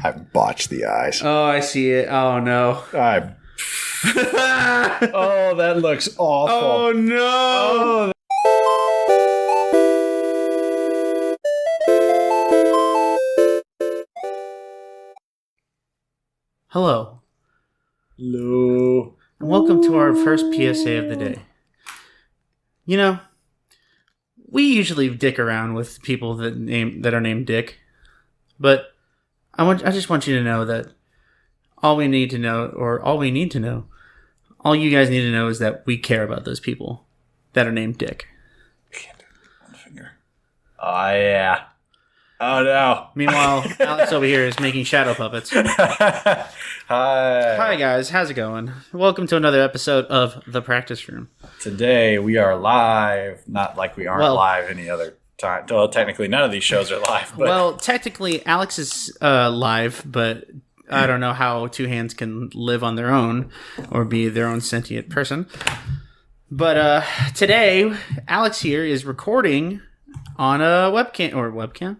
I botched the eyes. Oh, I see it. Oh, no. Oh, that looks awful. Oh, no. Oh. Hello. Hello. And welcome to our first PSA of the day. You know, we usually dick around with people that are named Dick, but I just want you to know that all you guys need to know is that we care about those people that are named Dick. Can't do it with one finger. Oh, yeah. Oh, no. Meanwhile, Alex over here is making shadow puppets. Hi. Hi, guys. How's it going? Welcome to another episode of The Practice Room. Today, we are live. Not like we aren't live any other time. Well, technically, none of these shows are live. But. Well, technically, Alex is live, but I don't know how two hands can live on their own or be their own sentient person. But today, Alex here is recording on a webcam.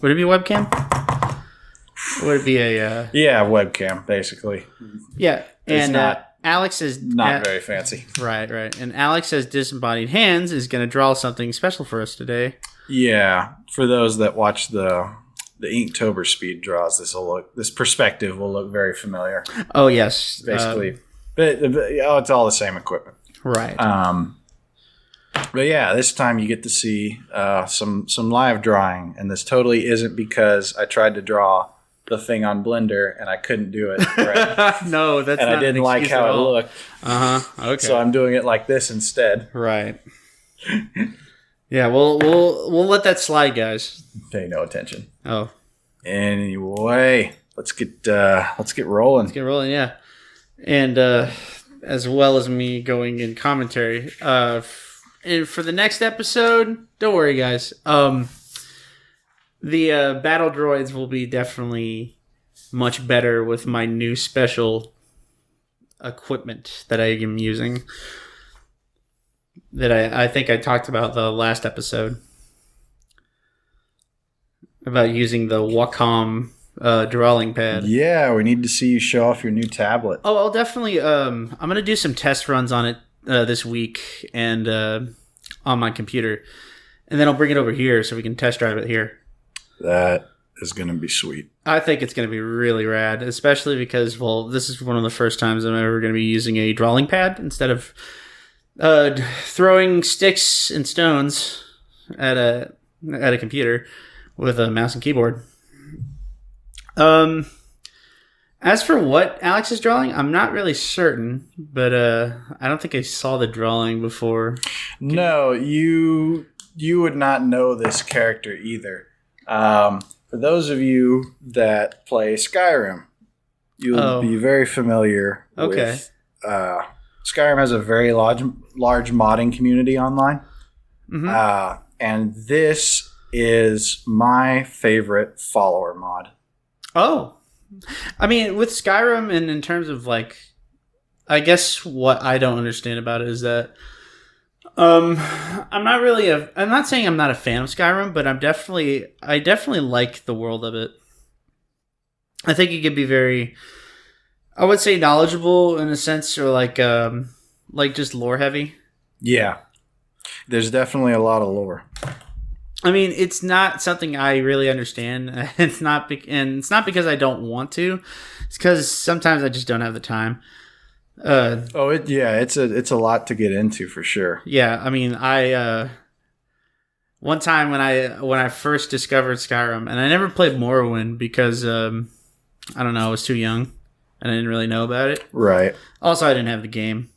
Would it be a webcam? Would it be a... Yeah, webcam, basically. Yeah, and Alex is... Not very fancy. Right. And Alex has disembodied hands, is going to draw something special for us today. Yeah, for those that watch the Inktober speed draws, this perspective will look very familiar. Oh, yes. Basically. But it's all the same equipment. Right. But yeah, this time you get to see some live drawing, and this totally isn't because I tried to draw the thing on Blender and I couldn't do it. Right? No, that's and not I didn't like how it looked. Okay. So I'm doing it like this instead. Right. Yeah, we'll let that slide, guys. Pay no attention. Oh. Anyway, let's get rolling. Let's get rolling, yeah. And as well as me going in commentary, and for the next episode, don't worry, guys. The battle droids will be definitely much better with my new special equipment that I am using. That I think I talked about the last episode. About using the Wacom drawing pad. Yeah, we need to see you show off your new tablet. Oh, I'll definitely... I'm going to do some test runs on it this week and on my computer. And then I'll bring it over here so we can test drive it here. That is going to be sweet. I think it's going to be really rad, especially because, well, this is one of the first times I'm ever going to be using a drawing pad instead of throwing sticks and stones at a computer with a mouse and keyboard. As for what Alex is drawing, I'm not really certain, but I don't think I saw the drawing before. No, you would not know this character either. For those of you that play Skyrim, you'll be very familiar with... Skyrim has a very large modding community online. Mm-hmm. And this is my favorite follower mod. Oh. I mean, with Skyrim, and in terms of, like... I guess what I don't understand about it is that... I'm not saying I'm not a fan of Skyrim, but I definitely like the world of it. I think it could be very, I would say, knowledgeable in a sense, or like just lore heavy. Yeah. There's definitely a lot of lore. I mean, it's not something I really understand. It's not because I don't want to. It's because sometimes I just don't have the time. It's a lot to get into for sure. Yeah, I mean, one time when I first discovered Skyrim, and I never played Morrowind because I don't know, I was too young and I didn't really know about it. Right. Also, I didn't have the game.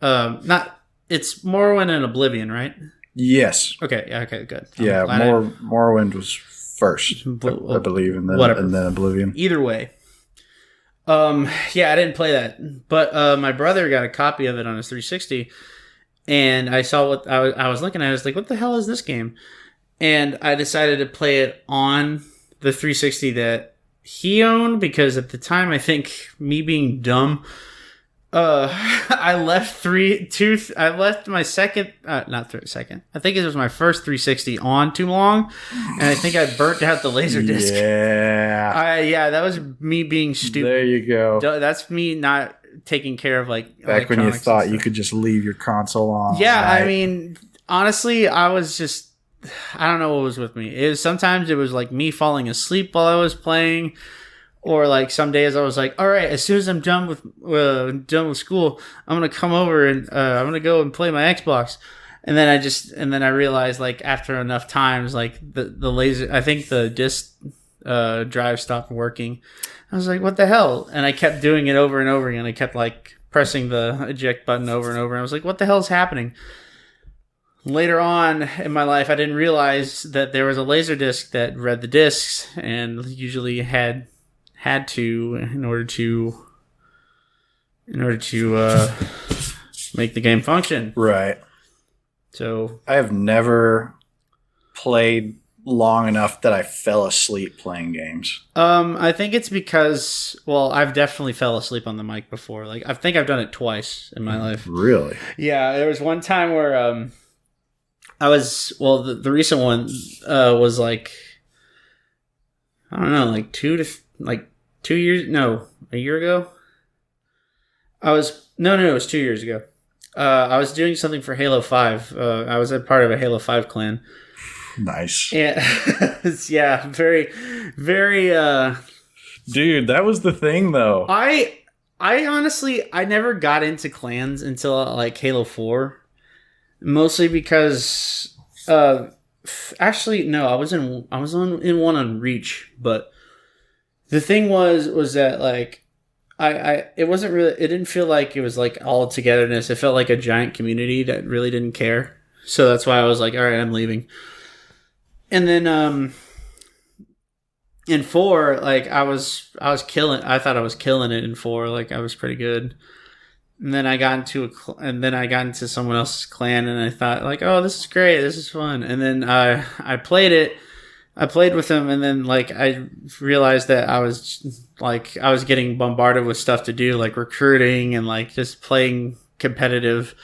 It's Morrowind and Oblivion, right? Yes. Okay. Yeah. Okay. Good. Yeah. Morrowind was first, I believe, and then Oblivion. Either way. Yeah, I didn't play that, but my brother got a copy of it on his 360, and I saw what I was looking at. I was like, "What the hell is this game?" And I decided to play it on the 360 that he owned because at the time, I think me being dumb, I left I left my second, second. I think it was my first 360 on too long, and I think I burnt out the laser disc. Yeah. That was me being stupid. There you go. That's me not taking care of back when you thought you could just leave your console on. Yeah, right? I mean, honestly, I don't know what was with me. Sometimes it was like me falling asleep while I was playing. Or like some days I was like, all right, as soon as I'm done with school, I'm gonna come over and I'm gonna go and play my Xbox. And then I realized like after enough times, like the laser, I think the disc drive stopped working. I was like, what the hell? And I kept doing it over and over again. I kept like pressing the eject button over and over. And I was like, what the hell is happening? Later on in my life, I didn't realize that there was a laser disc that read the discs and usually had to in order to make the game function. Right. So I have never played long enough that I fell asleep playing games. I think it's because, well, I've definitely fell asleep on the mic before. Like I think I've done it twice in my life. Really? Yeah, there was one time where the recent one was like, I don't know, like 2 years, no, a year ago. It was 2 years ago. I was doing something for Halo 5. I was a part of a Halo 5 clan. Nice. Yeah, yeah, very, very. Dude, that was the thing, though. I honestly, I never got into clans until like Halo 4, mostly because, actually, no, I was in one on Reach, but the thing was that like. It wasn't really, it didn't feel like it was like all togetherness. It felt like a giant community that really didn't care. So that's why I was like, all right, I'm leaving. And then, in 4, like I thought I was killing it in 4. Like I was pretty good. And then I got into someone else's clan and I thought like, oh, this is great. This is fun. And then I played it. I played with them, and then like I realized that I was getting bombarded with stuff to do, like recruiting and like just playing competitive.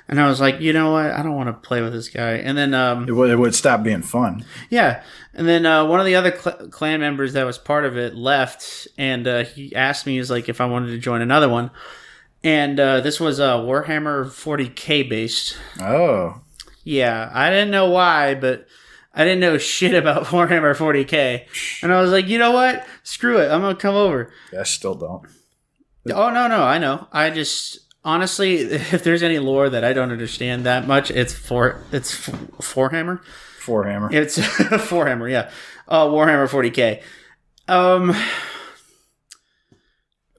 And I was like, you know what? I don't want to play with this guy. And then it would stop being fun. Yeah. And then one of the other clan members that was part of it left, and he asked me, like, if I wanted to join another one. And this was Warhammer 40K based. Oh. Yeah, I didn't know why, but I didn't know shit about Warhammer 40K. And I was like, you know what? Screw it. I'm going to come over. Yeah, I still don't. Oh, no, I know. I just, honestly, if there's any lore that I don't understand that much, it's Warhammer. Warhammer. It's Warhammer, yeah. Warhammer 40K.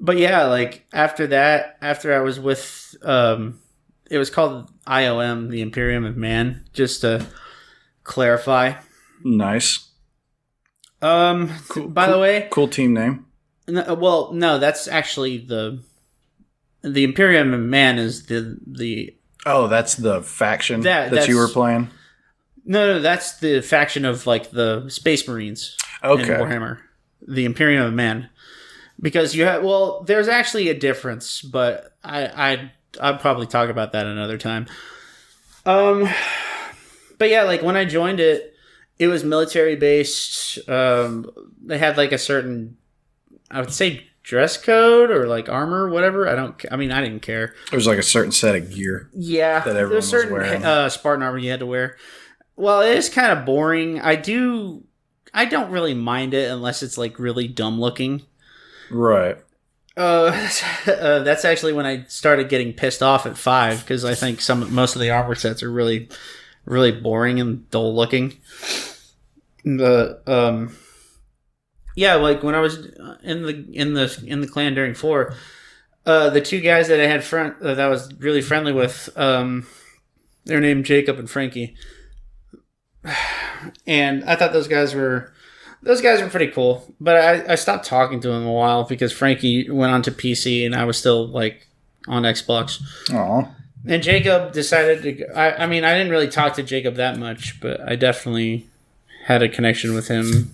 But yeah, like, after I was with, it was called IOM, the Imperium of Man, just to clarify. Nice. By the way, cool team name. No, that's actually the Imperium of Man is the. Oh, that's the faction that you were playing. No, that's the faction of like the Space Marines. Okay. In Warhammer, the Imperium of Man, because there's actually a difference, but I'll probably talk about that another time. But yeah, like when I joined it was military based. They had like a certain, I would say, dress code or like armor, whatever. I didn't care. There was like a certain set of gear. Yeah, that everyone was wearing. Spartan armor you had to wear. Well, it is kind of boring. I don't really mind it unless it's like really dumb looking. Right. That's actually when I started getting pissed off at 5 because I think most of the armor sets are really, really boring and dull looking. But yeah, like when I was in the clan during 4, the 2 guys that I had that I was really friendly with, they're named Jacob and Frankie, and I thought those guys were pretty cool. But I stopped talking to him a while because Frankie went on to PC and I was still like on Xbox. Aww. And Jacob decided to. I mean, I didn't really talk to Jacob that much, but I definitely had a connection with him,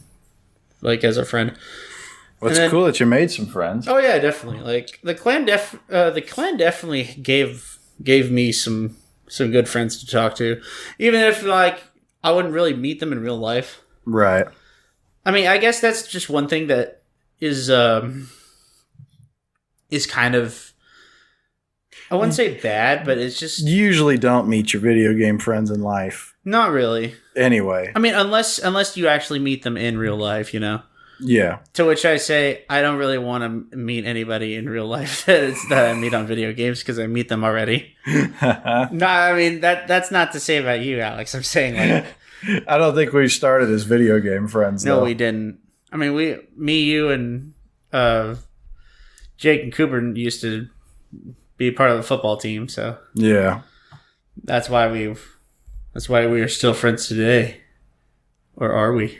like as a friend. Well, it's cool that you made some friends. Oh yeah, definitely. Like the clan definitely gave me some good friends to talk to, even if like I wouldn't really meet them in real life. Right. I mean, I guess that's just one thing that is kind of, I wouldn't say bad, but it's just you usually don't meet your video game friends in life. Not really. Anyway. I mean, unless you actually meet them in real life, you know. Yeah. To which I say, I don't really want to meet anybody in real life that I meet on video games because I meet them already. No, I mean that's not to say about you, Alex. I'm saying like I don't think we started as video game friends. No, though. we didn't. I mean, me, you, and Jake and Cooper used to be part of the football team. So yeah, that's why we are still friends today, or are we?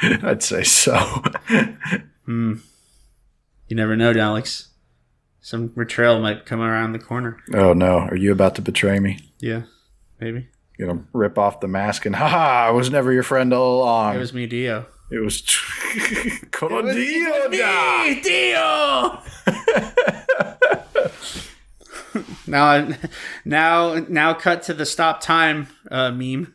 I'd say so. You never know, Alex. Some betrayal might come around the corner. Oh no, are you about to betray me? Yeah, maybe. You're gonna rip off the mask and I was never your friend all along. It was me, Dio. It was me, Dio. Now cut to the stop time meme.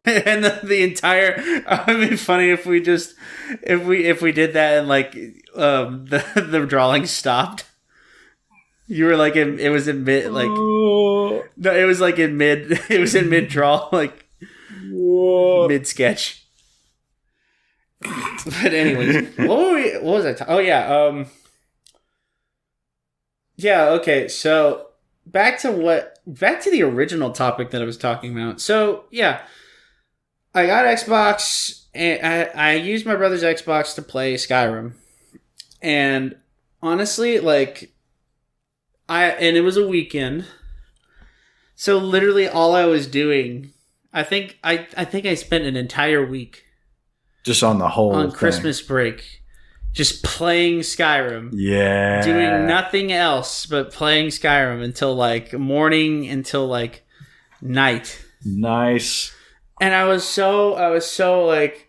And the entire, it'd be funny if we did that and like the drawing stopped. You were like it was in mid like no, it was like in mid draw like mid sketch. But anyways, what was I? Oh yeah, yeah. Okay, so back to the original topic that I was talking about. So yeah. I got Xbox, and I used my brother's Xbox to play Skyrim. And honestly, like, and it was a weekend. So literally all I was doing, I think I spent an entire week. Just on the whole on thing. Christmas break. Just playing Skyrim. Yeah. Doing nothing else but playing Skyrim until like morning, until like night. Nice. And I was like,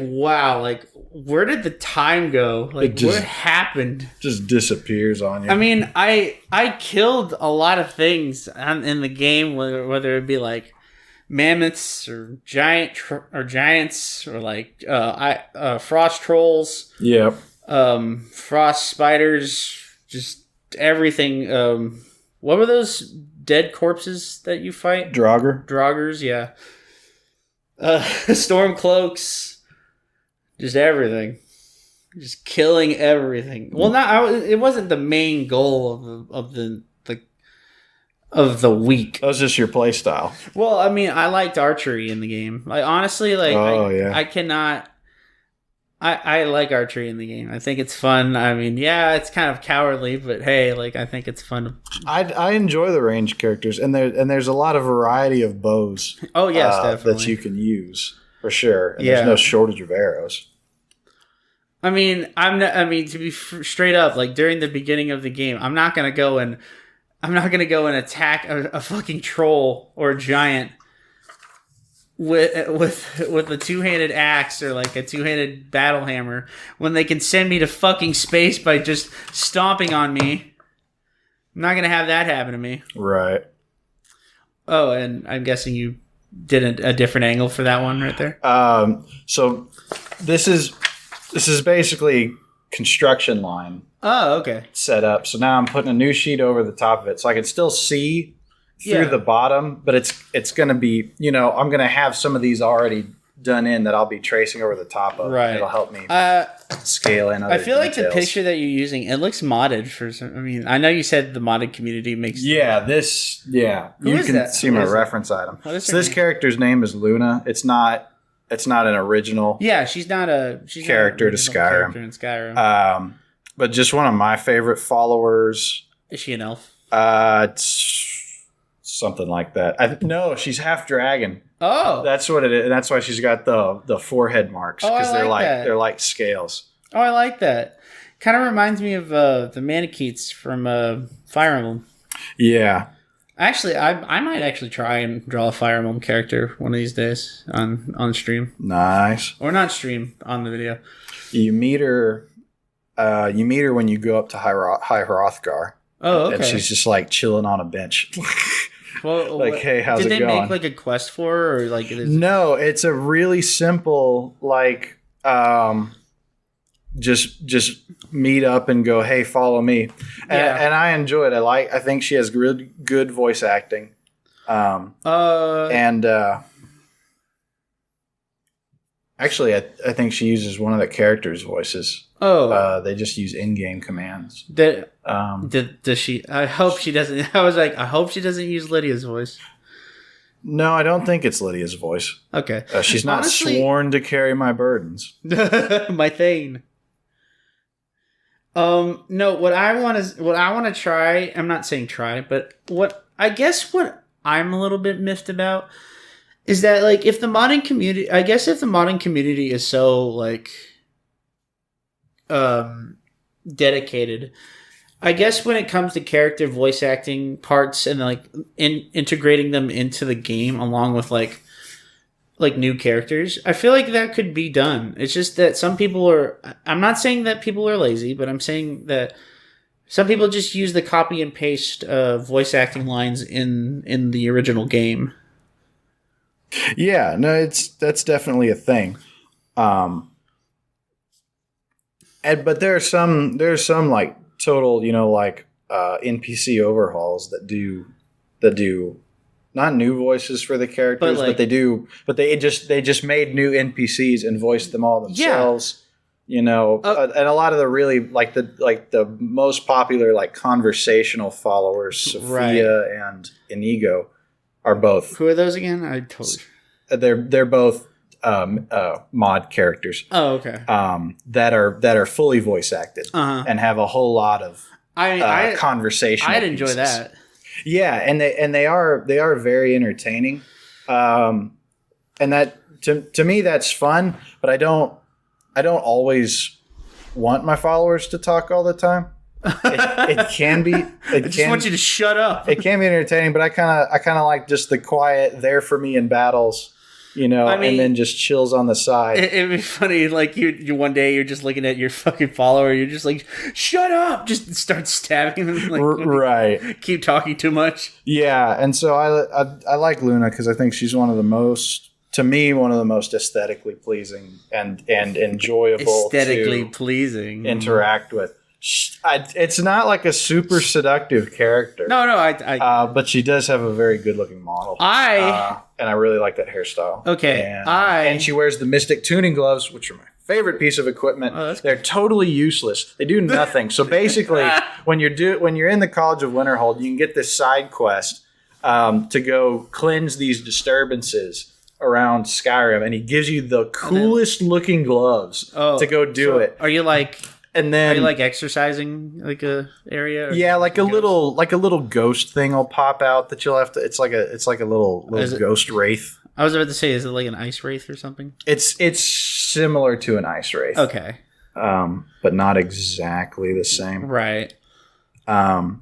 wow, like, where did the time go? Like, what happened? Just disappears on you. I mean, I killed a lot of things in the game, whether it be like mammoths or giants or like frost trolls. Yep. Frost spiders, just everything. What were those dead corpses that you fight? Draugrs, yeah. Storm cloaks, just everything, just killing everything. Well, it wasn't the main goal of the week. That was just your play style. Well, I mean, I liked archery in the game. Like honestly, like I cannot. I like archery in the game. I think it's fun. I mean, yeah, it's kind of cowardly, but hey, like I think it's fun. I enjoy the ranged characters, and there's a lot of variety of bows. Oh yes, definitely that you can use for sure. And there's no shortage of arrows. I mean, to be straight up, like during the beginning of the game, I'm not gonna go and attack a fucking troll or a giant with a two-handed axe or like a two-handed battle hammer when they can send me to fucking space by just stomping on me. I'm not gonna have that happen to me. Right. Oh, and I'm guessing you did a different angle for that one right there. So this is basically construction line. Oh, okay. Set up. So now I'm putting a new sheet over the top of it, so I can still see through the bottom, but it's going to be, I'm going to have some of these already done in that I'll be tracing over the top of. Right. It'll help me scale in other I feel details. like the picture that you're using, it looks modded for some. I mean, I know you said the modded community makes. Yeah, you can see my reference item. So this character's name is Luna. It's not an original. Yeah, she's not a character to Skyrim. Character in Skyrim. But just one of my favorite followers. Is she an elf? It's something like that. No, she's half dragon. Oh, that's what it is. And that's why she's got the forehead marks, because they're like scales. Oh, I like that. Kind of reminds me of the Manicheets from Fire Emblem. Yeah, Actually, I might actually try and draw a Fire Emblem character one of these days on stream. Nice. Or not stream, on the video. You meet her. You meet her when you go up to High Hrothgar. Oh, okay. And she's just like chilling on a bench. Well, like, hey, how's it going? Did they make like a quest for her, or like? No, it's a really simple like. Just meet up and go, hey, follow me, and I enjoy it. I think she has good voice acting, and actually, I think she uses one of the characters' voices. Oh, they just use in-game commands. Does she? I hope she doesn't. I was like, I hope she doesn't use Lydia's voice. No, I don't think it's Lydia's voice. Okay, she's not sworn to carry my burdens. My thane. No, what I want to try, I'm not saying try, but what I'm a little bit miffed about is that, like, if the modding community is so, like, dedicated, I guess when it comes to character voice acting parts and, like, integrating them into the game along with, like new characters, I feel like that could be done. It's just that some people are, I'm not saying that people are lazy, but I'm saying that some people just use the copy and paste voice acting lines in the original game. Yeah, no, that's definitely a thing. But there's some like total, like NPC overhauls that do not new voices for the characters, but they just made new NPCs and voiced them all themselves. Yeah. And a lot of the really the most popular like conversational followers, Sophia and Inigo, are both. Who are those again? I totally. They're both mod characters. Oh, okay. That are fully voice acted and have a whole lot of conversation. I'd enjoy that. Yeah, and they are very entertaining, and that to me that's fun. But I don't always want my followers to talk all the time. It can be. I just want you to shut up. It can be entertaining, but I kind of like just the quiet there for me in battles. And then just chills on the side. It'd be funny, like you one day you're just looking at your fucking follower, you're just like, shut up, just start stabbing them, like, right? Keep talking too much. Yeah, and so I like Luna because I think she's one of the most aesthetically pleasing and enjoyable, pleasing interact with. It's not like a super seductive character. No, but she does have a very good looking model. And I really like that hairstyle. Okay, and she wears the Mystic tuning gloves, which are my favorite piece of equipment. Oh, they're totally useless. They do nothing. So basically, when you're in the College of Winterhold, you can get this side quest to go cleanse these disturbances around Skyrim, and he gives you the coolest looking gloves to go do it. Are you like? And then, are you like exercising like a area? Yeah, like a little ghost thing will pop out that you'll have to. It's like a little ghost wraith. I was about to say, is it like an ice wraith or something? It's similar to an ice wraith. Okay. But not exactly the same. Right. But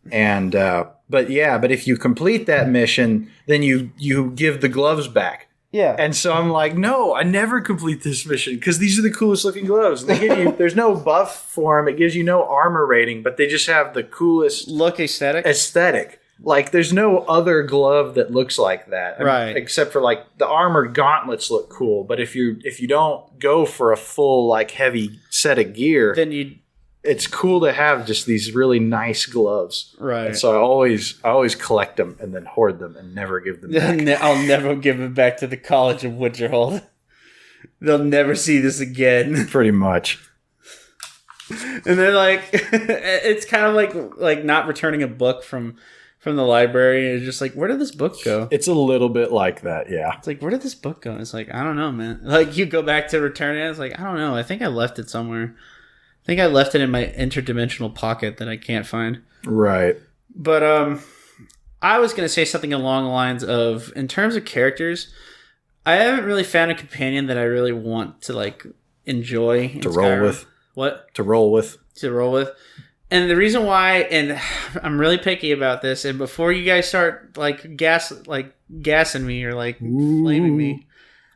if you complete that mission, then you give the gloves back. Yeah. And so I'm like, no, I never complete this mission because these are the coolest looking gloves. They give you, there's no buff for them. It gives you no armor rating, but they just have the coolest look aesthetic. Like there's no other glove that looks like that. Right. Except for like the armored gauntlets look cool. But if you don't go for a full like heavy set of gear, then it's cool to have just these really nice gloves. Right. And so I always collect them and then hoard them and never give them back. I'll never give them back to the College of Winterhold. They'll never see this again. Pretty much. And they're like, it's kind of like not returning a book from the library. It's just like, where did this book go? It's a little bit like that, yeah. It's like, where did this book go? It's like, I don't know, man. Like you go back to return it. It's like, I don't know. I think I left it somewhere. I think I left it in my interdimensional pocket that I can't find. Right. But I was going to say something along the lines of, in terms of characters, I haven't really found a companion that I really want to like enjoy. To roll with. What? To roll with. To roll with. And the reason why, and I'm really picky about this, and before you guys start gassing me or flaming me,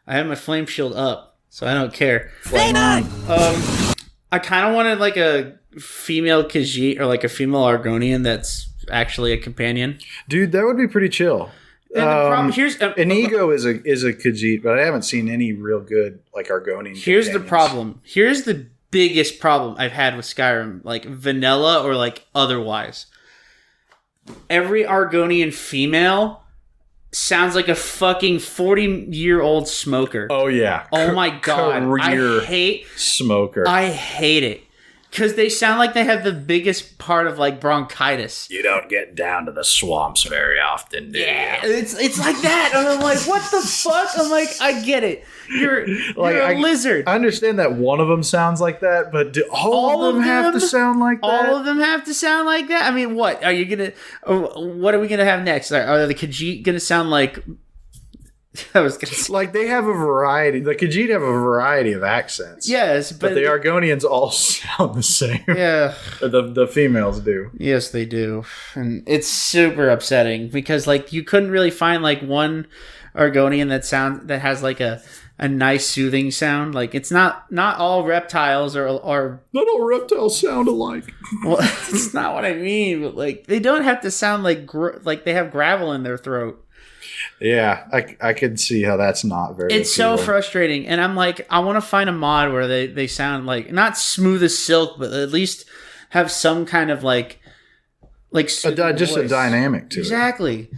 I have my flame shield up, so I don't care. Fanart! I kind of wanted like a female Khajiit or like a female Argonian that's actually a companion. Dude, that would be pretty chill. And the problem here's Inigo is a Khajiit, but I haven't seen any real good like Argonian. Here's the problem. Here's the biggest problem I've had with Skyrim, like vanilla or like otherwise. Every Argonian female sounds like a fucking 40-year-old smoker. Oh yeah. Oh my god. Career I hate smoker. I hate it. Because they sound like they have the biggest part of like bronchitis. You don't get down to the swamps very often, do you? It's like that. And I'm like, what the fuck? I'm like, I get it. You're a lizard. I understand that one of them sounds like that, but do all of them have to sound like that? All of them have to sound like that? I mean, what? Are you going to... What are we going to have next? Are the Khajiit going to sound like... I was gonna say. Like they have a variety. The Khajiit have a variety of accents. Yes, but the Argonians all sound the same. Yeah, the females do. Yes, they do, and it's super upsetting because like you couldn't really find like one Argonian that has like a nice soothing sound. Like it's not all reptiles or not all reptiles sound alike. Well, it's not what I mean, but like they don't have to sound like they have gravel in their throat. Yeah, I can see how that's not very It's appealing. So frustrating. And I'm like, I want to find a mod where they sound like, not smooth as silk, but at least have some kind of like just a dynamic to it. Exactly.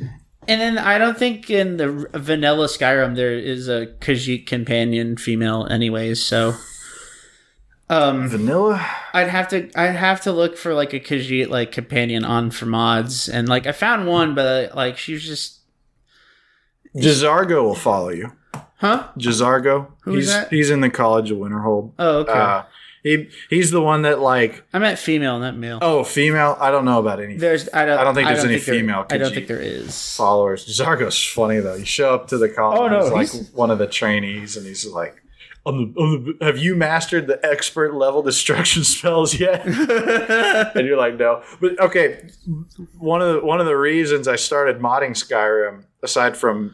And then I don't think in the vanilla Skyrim there is a Khajiit companion female anyways, so... vanilla? I'd have to look for like a Khajiit like companion on for mods. And like I found one, but like she was just... Jazargo will follow you. Huh? Jazargo. Who's that? He's in the College of Winterhold. Oh, okay. He's the one that like... I meant female, not male. Oh, female? I don't know about any. I don't think there's any female I don't think there is. Followers. Jazargo's funny though. You show up to the college. Oh, no, he's like one of the trainees and he's like... have you mastered the expert level destruction spells yet? And you're like, no. But okay, one of the reasons I started modding Skyrim, aside from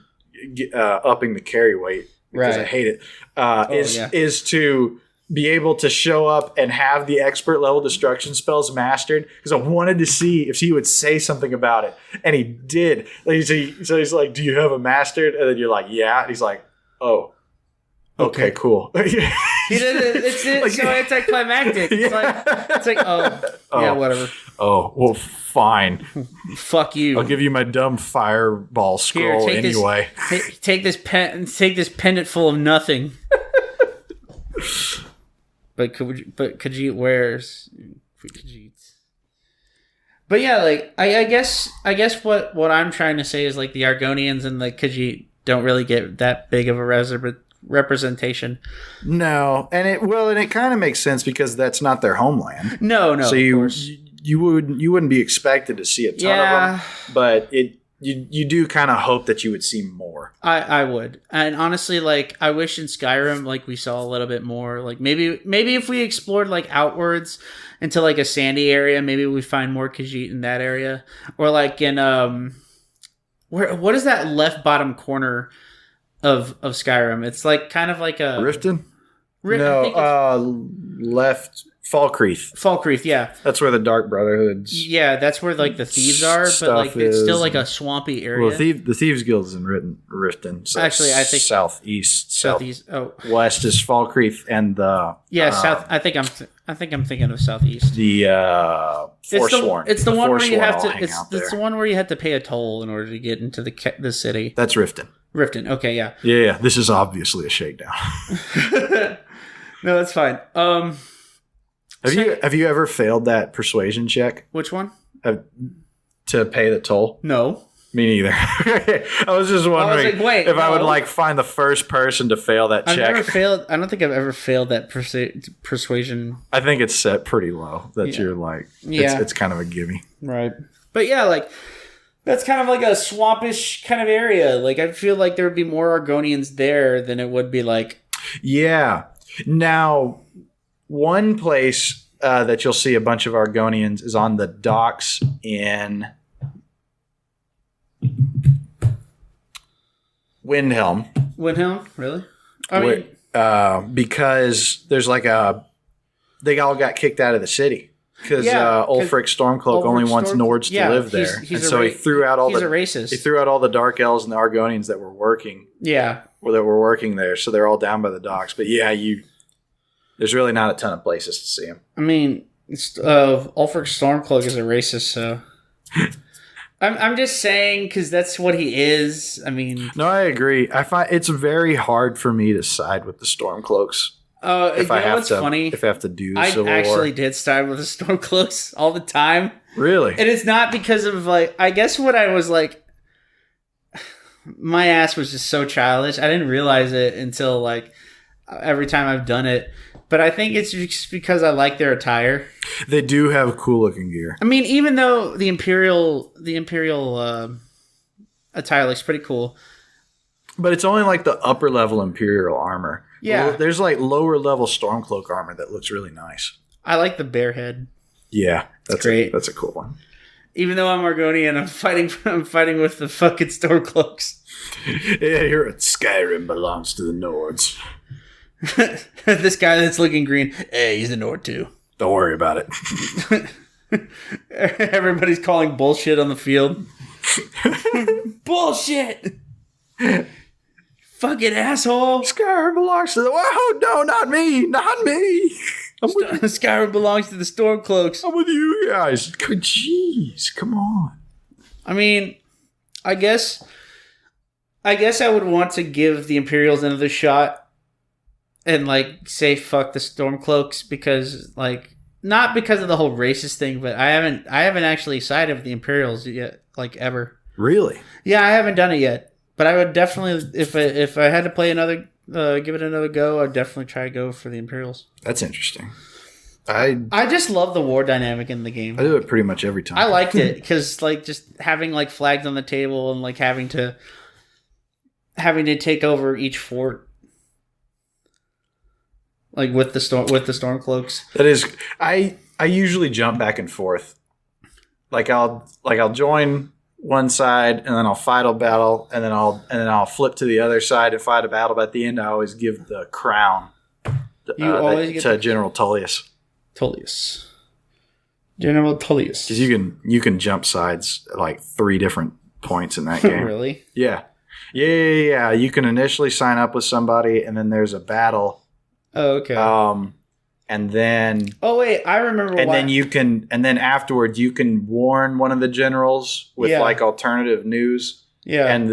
upping the carry weight because I hate it, is to be able to show up and have the expert level destruction spells mastered because I wanted to see if he would say something about it, and he did. So he's like, "Do you have a mastered?" And then you're like, "Yeah." And he's like, "Oh." Okay, cool. He did it. It's so anticlimactic. It's like, yeah, whatever. Oh, well, fine. Fuck you. I'll give you my dumb fireball scroll anyway. Take this pendant full of nothing. But Khajiit wears Khajiits. But yeah, like I guess what I'm trying to say is like the Argonians and the Khajiit don't really get that big of a representation. No, and it kind of makes sense because that's not their homeland. No. So you wouldn't be expected to see a ton of them, but you do kind of hope that you would see more. I would, and honestly, like I wish in Skyrim, like we saw a little bit more. Like maybe if we explored like outwards into like a sandy area, maybe we find more Khajiit in that area, or like in what is that left bottom corner of Skyrim? It's like kind of like a Riften. Left Falkreath. Falkreath, yeah. That's where the Dark Brotherhood's. Yeah, that's where like the thieves are, but like it's still like a swampy area. Well, the Thieves Guild is in Riften. So actually, I think southeast. Oh, west is Falkreath, and the south. I think I'm thinking of southeast. The Forsworn. It's the one where you have to. It's the one where you have to pay a toll in order to get into the city. That's Riften. Riften. Okay, yeah. Yeah. This is obviously a shakedown. No, that's fine. Have you ever failed that persuasion check? Which one? To pay the toll? No. Me neither. I was just wondering I would find the first person to fail that check. I don't think I've ever failed that persuasion. I think it's set pretty low. You're like, it's kind of a gimme. Right. But yeah, like that's kind of like a swampish kind of area. Like I feel like there would be more Argonians there than it would be like. Yeah. Now, one place that you'll see a bunch of Argonians is on the docks in Windhelm. Windhelm, really? Because there's like they all got kicked out of the city because Ulfric Stormcloak only wants Nords to live there, and so he threw out all the racist. He threw out all the Dark Elves and the Argonians that were working. Yeah, that were working there, so they're all down by the docks. But yeah, there's really not a ton of places to see them. I mean, Ulfric Stormcloak is a racist, so. I'm just saying because that's what he is. I mean, no, I agree. I find it's very hard for me to side with the Stormcloaks. If I have to do the Civil War. I actually did side with the Stormcloaks all the time. Really? And it's not because of I guess what I was like, my ass was just so childish. I didn't realize it until every time I've done it. But I think it's just because I like their attire. They do have cool looking gear. I mean, even though the Imperial attire looks pretty cool. But it's only the upper level Imperial armor. Yeah. Well, there's lower level Stormcloak armor that looks really nice. I like the bear head. Yeah, that's great. That's a cool one. Even though I'm Argonian, I'm fighting with the fucking Stormcloaks. Yeah, here at Skyrim belongs to the Nords. This guy that's looking green, hey, he's a Nord too. Don't worry about it. Everybody's calling bullshit on the field. Bullshit! Fucking asshole! Skyrim belongs to the... Oh, no, not me! Not me! Skyrim belongs to the Stormcloaks. I'm with you guys. Jeez, come on. I mean, I guess I would want to give the Imperials another shot and say fuck the Stormcloaks because not because of the whole racist thing, but I haven't actually sided with the Imperials yet, ever. Really? Yeah, I haven't done it yet, but I would definitely if I had to play another give it another go, I'd definitely try to go for the Imperials. That's interesting. I just love the war dynamic in the game. I do it pretty much every time. I liked it because just having flags on the table and having to take over each fort. With the Stormcloaks. That is, I usually jump back and forth. I'll join one side and then I'll fight a battle and then I'll flip to the other side and fight a battle. But at the end, I always give the crown to General Tullius. General Tullius. Because you can jump sides at 3 different points in that game. Really? Yeah. You can initially sign up with somebody and then there's a battle. Oh, okay. And then... Oh, wait. I remember And then afterwards, you can warn one of the generals with, alternative news. Yeah. And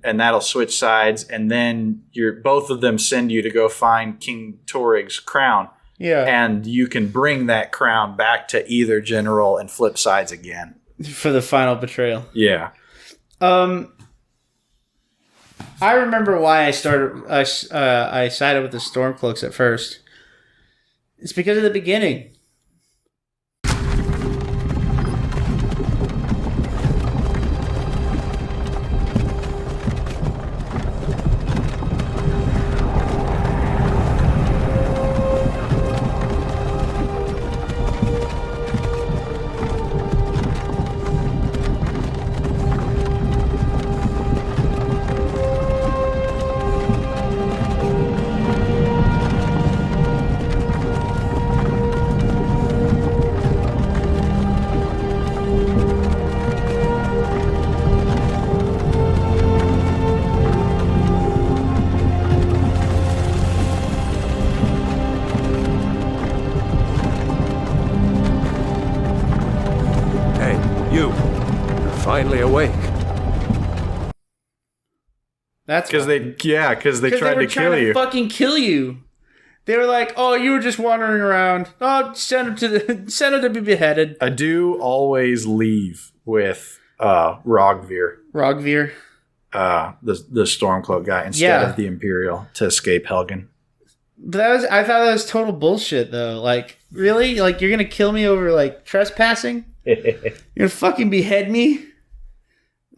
that'll switch sides. And then both of them send you to go find King Torig's crown. Yeah. And you can bring that crown back to either general and flip sides again. For the final betrayal. Yeah. I remember why I sided with the Stormcloaks at first. It's because of the beginning. Finally awake. That's because they tried to kill you. Fucking kill you. They were like, "Oh, you were just wandering around. Oh, send him to be beheaded." I do always leave with Rogvir. Rogvir. The Stormcloak guy instead of the Imperial to escape Helgen. But I thought that was total bullshit though. Really? You're gonna kill me over trespassing? You're gonna fucking behead me?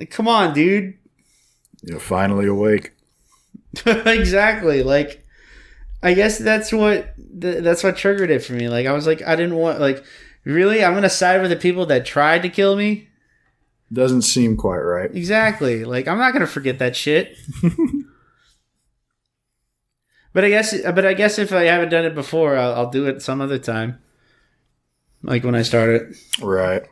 Come on, dude. You're finally awake. Exactly. I guess that's what triggered it for me. Like I was like, I didn't want like really. I'm gonna side with the people that tried to kill me. Doesn't seem quite right. Exactly. Like I'm not gonna forget that shit. But I guess if I haven't done it before, I'll do it some other time. Like when I start it. Right.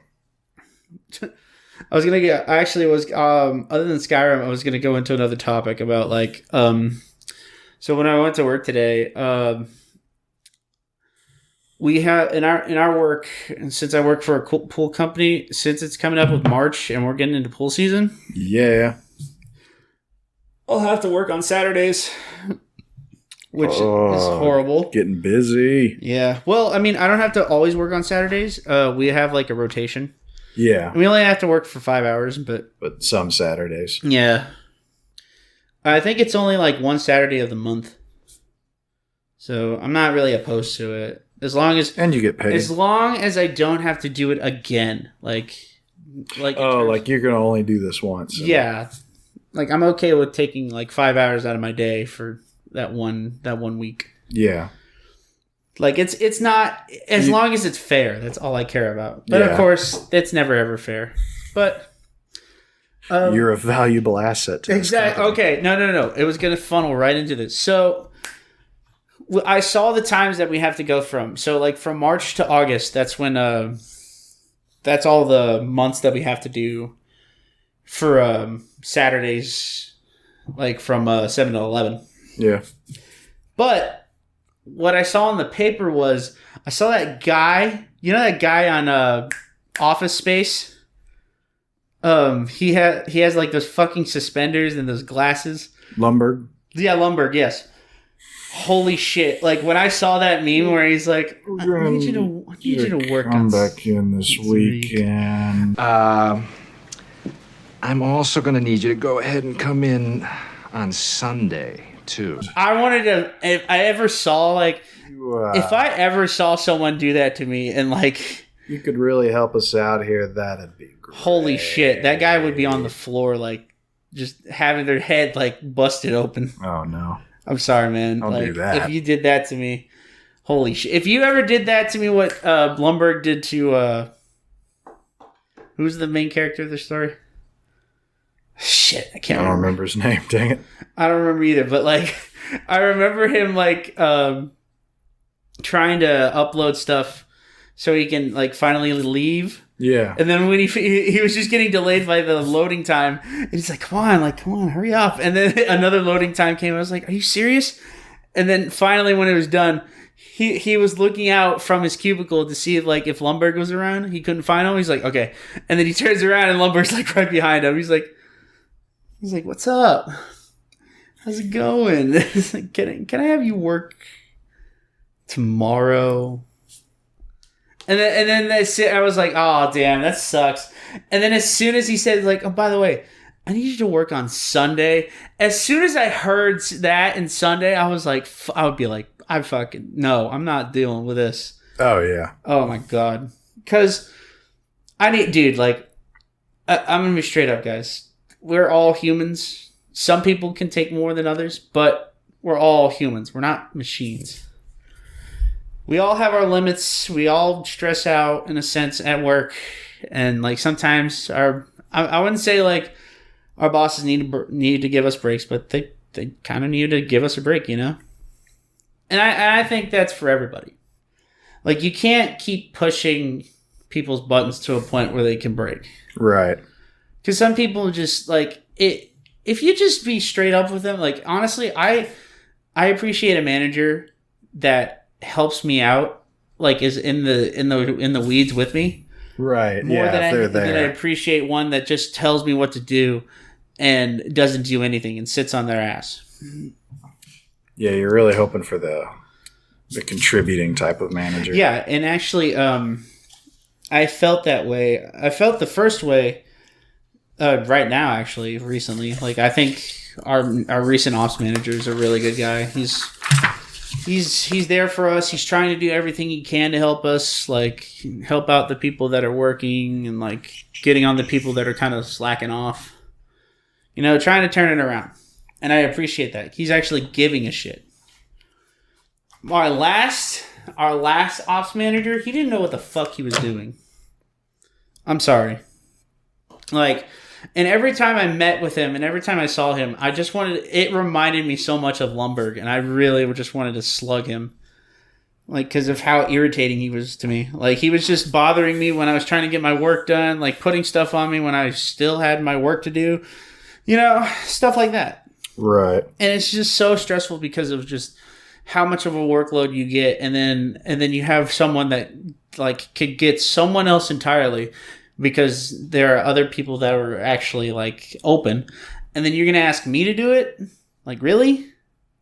I was gonna get. I actually was. Other than Skyrim, I was gonna go into another topic about like. So when I went to work today, we have in our work, and since I work for a pool company, since it's coming up with March and we're getting into pool season. Yeah. I'll have to work on Saturdays. Which is horrible. Getting busy. Yeah. Well, I mean, I don't have to always work on Saturdays. We have like a rotation. Yeah. We only have to work for 5 hours, but some Saturdays. Yeah. I think it's only like one Saturday of the month. So I'm not really opposed to it. And you get paid. As long as I don't have to do it again. Like you're going to only do this once. Yeah. Like I'm okay with taking like 5 hours out of my day for that one week. Yeah. Like it's not as long as it's fair. That's all I care about. But of course, it's never ever fair. But you're a valuable asset to exactly. Okay, no. It was going to funnel right into this. So I saw the times that we have to go from. So like from March to August, that's when that's all the months that we have to do for Saturdays, like from 7 to 11. Yeah. But what I saw in the paper was I saw that guy, you know that guy on Office Space? He has like those fucking suspenders and those glasses. Lumberg? Yeah, Lumberg, yes. Holy shit. Like when I saw that meme where he's like, I need you to work on come back in this weekend. I'm also going to need you to go ahead and come in on Sunday. Too. I wanted to. If I ever saw someone do that to me, and like you could really help us out here, that'd be great. Holy shit, that guy would be on the floor, like just having their head like busted open. Oh no, I'm sorry, man. Don't do that. If you did that to me, holy shit. If you ever did that to me, what Blumberg did to who's the main character of the story? Shit, I can't remember his name, dang it. I don't remember either, but like I remember him like trying to upload stuff so he can like finally leave. Yeah. And then when he was just getting delayed by the loading time, and he's like, come on, hurry up. And then another loading time came. I was like, are you serious? And then finally when it was done, he was looking out from his cubicle to see if Lumberg was around. He couldn't find him. He's like, okay. And then he turns around and Lumberg's like right behind him. He's like, what's up? How's it going? He's like, can I have you work tomorrow? And then that's it. I was like, oh, damn, that sucks. And then as soon as he said, like, oh, by the way, I need you to work on Sunday. As soon as I heard that in Sunday, I was like, I would be like, no, I'm not dealing with this. Oh, yeah. Oh, my God. Because I'm going to be straight up, guys. We're all humans. Some people can take more than others, but we're all humans. We're not machines. We all have our limits. We all stress out in a sense at work. And like sometimes I wouldn't say like our bosses need to give us breaks, but they kind of need to give us a break, you know? And I think that's for everybody. Like you can't keep pushing people's buttons to a point where they can break. Right. Because some people just like it. If you just be straight up with them, like honestly, I appreciate a manager that helps me out, like is in the weeds with me. Right. More than I appreciate one that just tells me what to do and doesn't do anything and sits on their ass. Yeah, you're really hoping for the contributing type of manager. Yeah, and actually, I felt that way. I felt the first way. Right now, actually, recently, like I think our recent ops manager is a really good guy. He's there for us. He's trying to do everything he can to help us, like help out the people that are working and like getting on the people that are kind of slacking off. You know, trying to turn it around, and I appreciate that. He's actually giving a shit. our last ops manager, he didn't know what the fuck he was doing. I'm sorry. Like, and every time I met with him and every time I saw him, I just it reminded me so much of Lumberg, and I really just wanted to slug him. Like, because of how irritating he was to me. Like, he was just bothering me when I was trying to get my work done, like putting stuff on me when I still had my work to do. You know, stuff like that. Right. And it's just so stressful because of just how much of a workload you get, and then you have someone that like could get someone else entirely because there are other people that are actually like open, and then you're gonna ask me to do it? Like, really?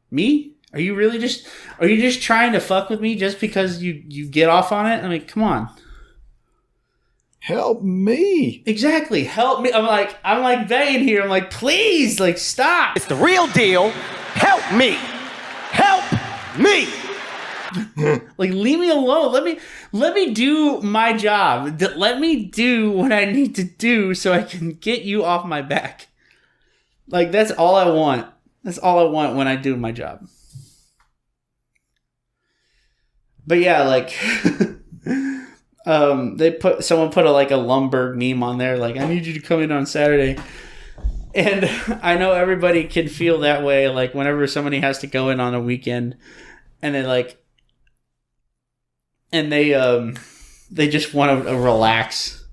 Me? Are you just trying to fuck with me just because you get off on it? I mean, come on. Help me. Exactly. Help me. I'm like begging here. I'm like, please, like, stop. It's the real deal. Help me. Help me. Like, leave me alone. Let me do my job. Let me do what I need to do so I can get you off my back. Like, that's all I want. That's all I want when I do my job. But yeah, like, someone put a Lumberg meme on there, like, I need you to come in on Saturday. And I know everybody can feel that way, like, whenever somebody has to go in on a weekend, and then, like, and they just want to relax.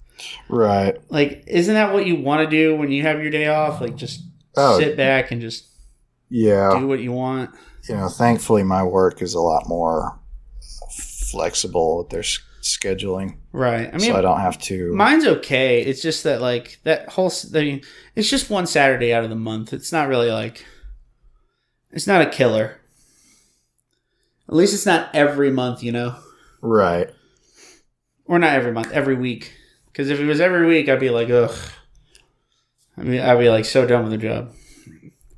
Right. Like, isn't that what you want to do when you have your day off? Like, just sit back and just do what you want. You know, thankfully my work is a lot more flexible with their scheduling. Right. I mean, so I don't have to. Mine's okay. It's just that, like, it's just one Saturday out of the month. It's not really like, it's not a killer. At least it's not every month, you know? Right. Or not every month, every week. Because if it was every week, I'd be like, ugh. I mean, I'd be like so done with the job.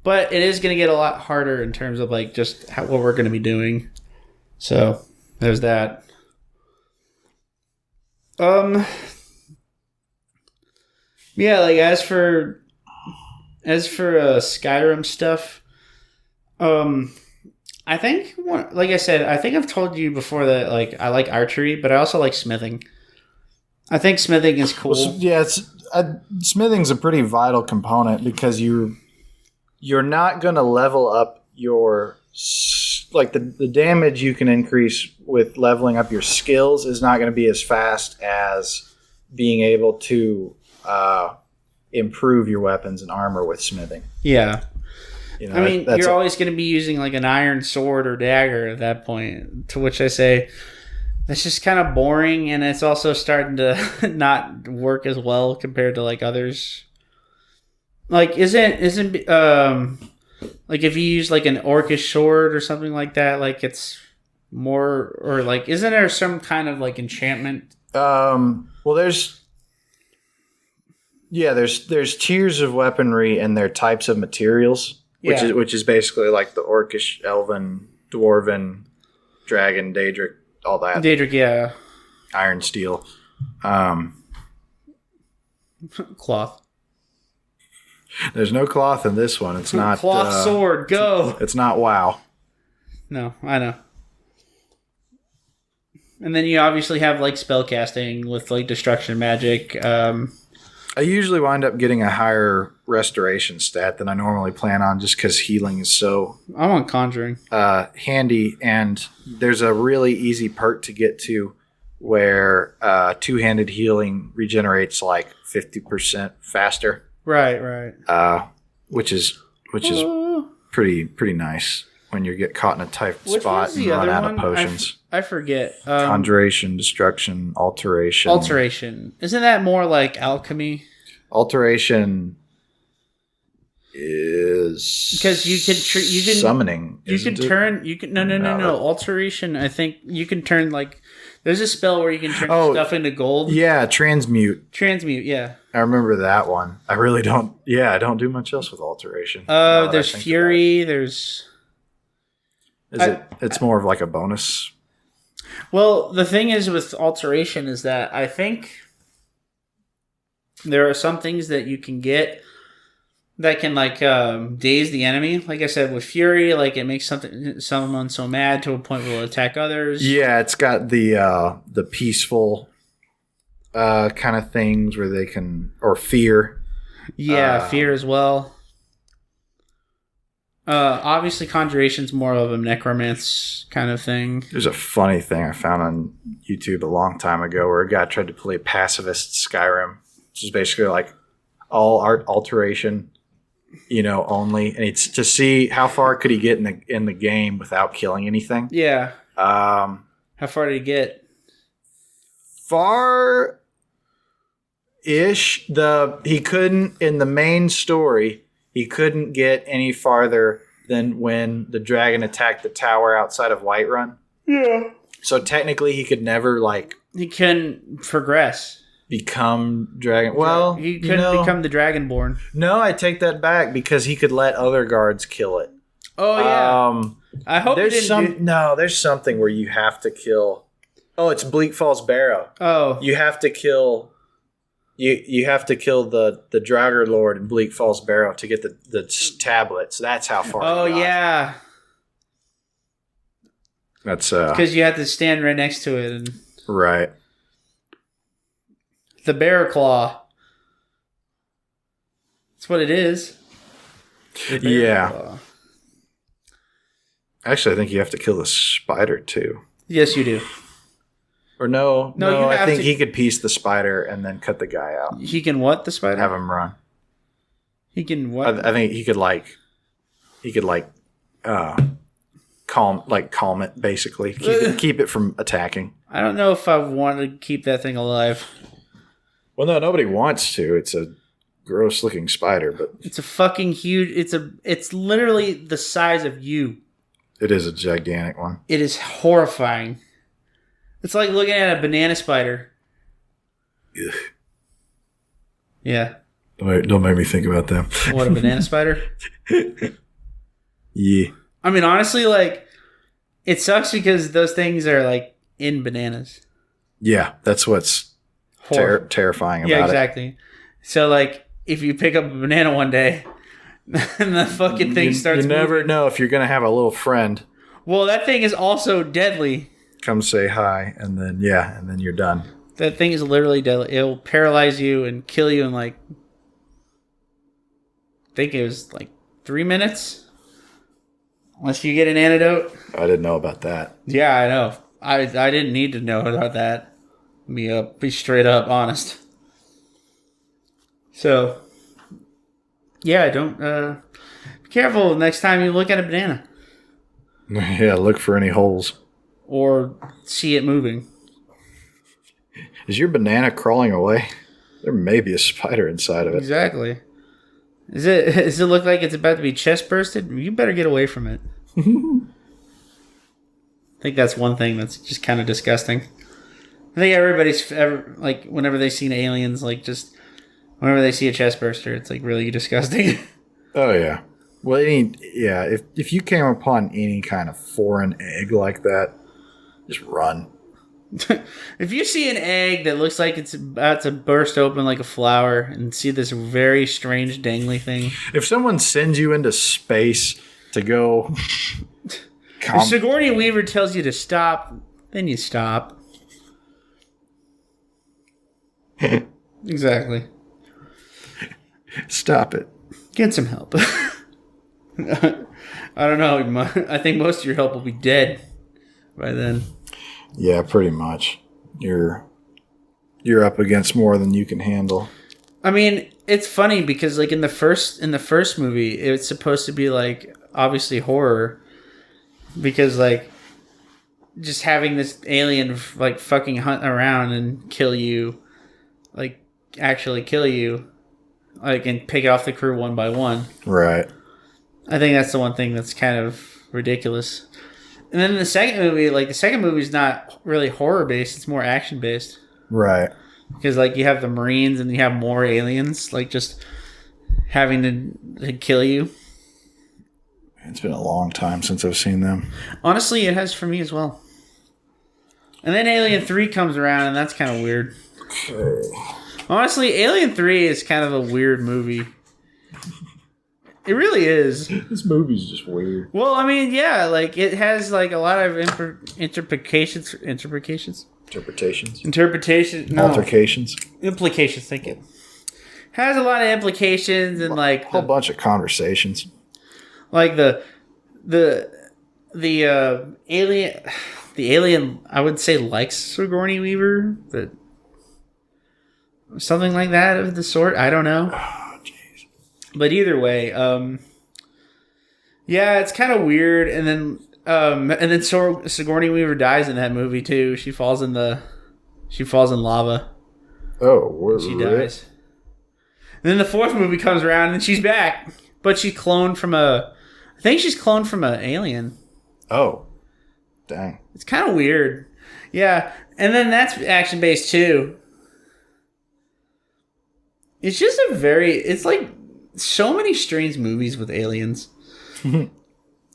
But it is going to get a lot harder in terms of like just what we're going to be doing. So there's that. Yeah, like as for Skyrim stuff, I think, like I said, I think I've told you before that like I like archery, but I also like smithing. I think smithing is cool. Well, yeah, smithing's a pretty vital component because you're not going to level up your like the damage you can increase with leveling up your skills is not going to be as fast as being able to improve your weapons and armor with smithing. Yeah. You know, I mean, you're always going to be using like an iron sword or dagger at that point, to which I say that's just kind of boring, and it's also starting to not work as well compared to like others. Like, isn't like if you use like an orcish sword or something like that, like it's more, or like isn't there some kind of like enchantment? Well, there's tiers of weaponry and their types of materials. Which is basically like the orcish, elven, dwarven, dragon, daedric, all that. Daedric, yeah. Iron, steel. Cloth. There's no cloth in this one. It's not cloth sword. Go. It's not WoW. No, I know. And then you obviously have like spellcasting with like destruction magic. I usually wind up getting a higher restoration stat than I normally plan on just because healing is so I want conjuring handy, and there's a really easy perk to get to where two-handed healing regenerates like 50% faster. Right. Which is pretty nice when you get caught in a tight spot and run out of potions. I forget. Conjuration, destruction, alteration. Alteration. Isn't that more like alchemy? Alteration is because you can summoning. No. Alteration. I think you can turn like there's a spell where you can turn stuff into gold. Yeah, transmute. Yeah. I remember that one. I really don't. Yeah, I don't do much else with alteration. There's fury. There's. It's more of like a bonus. Well, the thing is with alteration is that I think there are some things that you can get that can like daze the enemy. Like I said, with Fury, like it makes someone so mad to a point where it'll attack others. Yeah, it's got the peaceful kind of things where they can, or fear. Yeah, fear as well. Obviously, Conjuration's more of a necromance kind of thing. There's a funny thing I found on YouTube a long time ago where a guy tried to play pacifist Skyrim, which is basically like all art alteration, only, and it's to see how far could he get in the game without killing anything. Yeah. How far did he get? Far ish. He couldn't in the main story. He couldn't get any farther than when the dragon attacked the tower outside of Whiterun. Yeah. So technically, he could never he couldn't progress. Become dragon. Well, he couldn't become the Dragonborn. No, I take that back because he could let other guards kill it. Oh yeah. I hope there's there's something where you have to kill. Oh, it's Bleak Falls Barrow. Oh, you have to kill. You have to kill the Draugr Lord in Bleak Falls Barrow to get the tablets. That's how far. Oh yeah. That's because you have to stand right next to it and right. The bear claw. That's what it is. Yeah. Claw. Actually, I think you have to kill the spider too. Yes, you do. Or no, you I think he could piece the spider and then cut the guy out. He can what the spider? Have him run. He can what? I think he could calm it basically. Keep it from attacking. I don't know if I want to keep that thing alive. Well, no, nobody wants to. It's a gross looking spider, but it's a fucking huge. It's literally the size of you. It is a gigantic one. It is horrifying. It's like looking at a banana spider. Ugh. Yeah. Don't make me think about them. What, a banana spider? Yeah. I mean, honestly, it sucks because those things are in bananas. Yeah, that's what's terrifying about it. Yeah, exactly. So, if you pick up a banana one day and the fucking thing starts You never know if you're going to have a little friend. Well, that thing is also deadly. Come say hi, and then you're done. That thing is literally deadly. It'll paralyze you and kill you in I think it was 3 minutes. Unless you get an antidote. I didn't know about that. Yeah, I know. I didn't need to know about that. Be straight up honest. So, yeah, don't be careful next time you look at a banana. Yeah, look for any holes. Or see it moving. Is your banana crawling away? There may be a spider inside of it. Exactly. Does it look like it's about to be chest bursted? You better get away from it. I think that's one thing that's just kind of disgusting. I think everybody's ever, whenever they see aliens, just whenever they see a chest burster, it's really disgusting. Oh yeah. Well, if you came upon any kind of foreign egg like that, just run. If you see an egg that looks like it's about to burst open like a flower and see this very strange dangly thing. If someone sends you into space to go... If Sigourney Weaver tells you to stop, then you stop. Exactly. Stop it. Get some help. I don't know. I think most of your help will be dead by then. Yeah, pretty much. You're up against more than you can handle. I mean, it's funny because in the first movie, it's supposed to be obviously horror because just having this alien fucking hunt around and kill you, actually kill you, and pick off the crew one by one. Right. I think that's the one thing that's kind of ridiculous. And then the second movie, the second movie is not really horror based; it's more action based. Right. Because you have the Marines and you have more aliens, just having to kill you. It's been a long time since I've seen them. Honestly, it has for me as well. And then Alien 3 comes around, and that's kind of weird. Okay. Honestly, Alien 3 is kind of a weird movie. It really is. This movie's just weird. Well, I mean, yeah, like it has like a lot of interpretations. Altercations. Implications. Thank you. Has a lot of implications and like A whole bunch of conversations. like the alien. The alien, I would say, likes Sigourney Weaver, but something like that of the sort. I don't know. Oh, jeez. But either way, yeah, it's kind of weird. And then Sigourney Weaver dies in that movie too. She falls in lava. Oh, what? She dies. And then the fourth movie comes around and she's back, but she's cloned from I think she's cloned from an alien. Oh, dang. It's kind of weird. Yeah. And then that's action based too. It's just it's like so many strange movies with aliens. I'm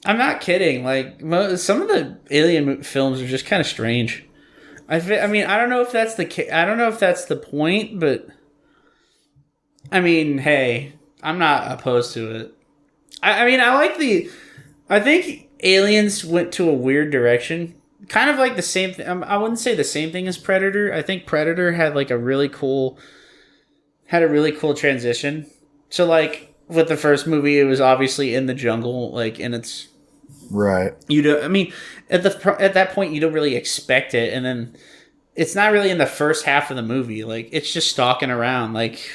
not kidding. Like some of the alien films are just kind of strange. I mean, I don't know if that's the point, but I mean, hey, I'm not opposed to it. I mean, I think Aliens went to a weird direction. Kind of like the same thing. I wouldn't say the same thing as Predator. I think Predator had like a really cool transition. So like with the first movie, it was obviously in the jungle, like, and it's right. I mean, at that point, you don't really expect it, and then it's not really in the first half of the movie. Like it's just stalking around, like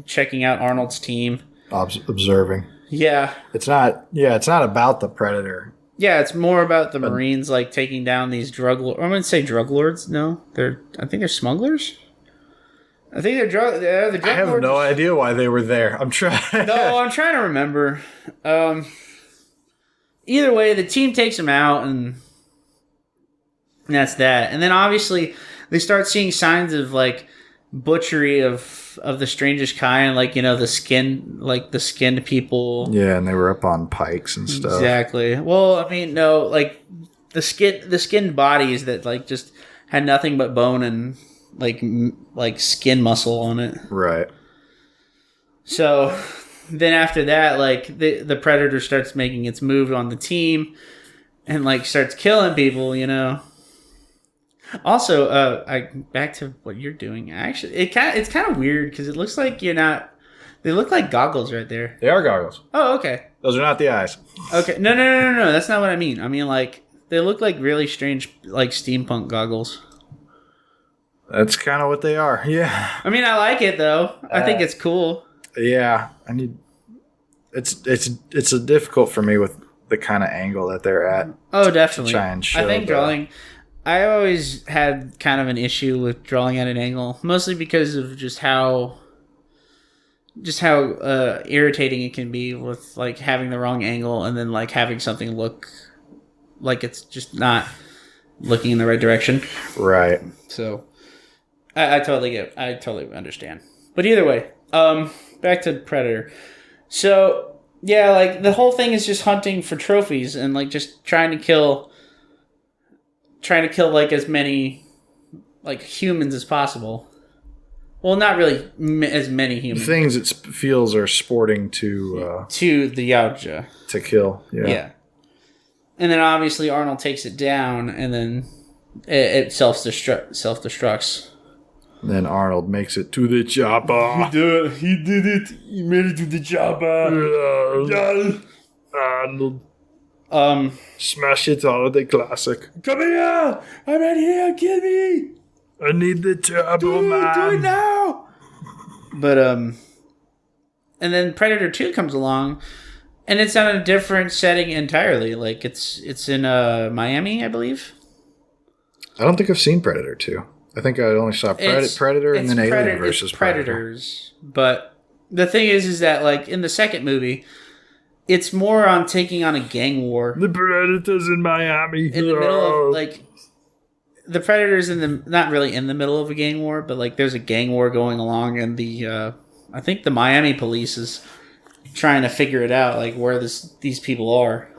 checking out Arnold's team, observing. Yeah. It's not about the Predator. Yeah, it's more about the Marines like taking down these I wouldn't say drug lords. No, I think they're smugglers. I think they're drug lords. I have no idea why they were there. I'm trying. No, I'm trying to remember. Either way, the team takes them out, and that's that. And then obviously they start seeing signs of like butchery of the strangest kind, like, you know, the skinned people. Yeah, and they were up on pikes and stuff. Exactly. Well, I mean, no, like the skinned bodies that like just had nothing but bone and like skin muscle on it. Right. So then after that, like the Predator starts making its move on the team and like starts killing people, you know. Also, back to what you're doing. Actually, it's kind of weird because it looks like you're not. They look like goggles right there. They are goggles. Oh, okay. Those are not the eyes. Okay, no. That's not what I mean. I mean, like they look like really strange, like steampunk goggles. That's kind of what they are. Yeah. I mean, I like it though. I think it's cool. Yeah, It's difficult for me with the kind of angle that they're at. Oh, definitely. To try and show I think drawing. I always had kind of an issue with drawing at an angle, mostly because of just how irritating it can be with like having the wrong angle and then like having something look like it's just not looking in the right direction. Right. So I totally understand. But either way, back to Predator. So yeah, like the whole thing is just hunting for trophies and like just trying to kill like as many like humans as possible. Well, not really as many humans. Things it feels are sporting to the Yautja. To kill. Yeah. And then obviously Arnold takes it down, and then it self-destructs. Then Arnold makes it to the chopper. He did it. He made it to the chopper. Arnold. Smash it all the classic. Come here! I'm right here. Kill me! I need the turbo, man. Do it now! But and then Predator 2 comes along, and it's on a different setting entirely. Like it's in Miami, I believe. I don't think I've seen Predator 2. I think I only saw Predator and then Alien versus Predators. But the thing is that like in the second movie, it's more on taking on a gang war. The Predators in Miami. In the middle of like the Predators not really in the middle of a gang war, but like there's a gang war going along, and I think the Miami police is trying to figure it out, like where these people are.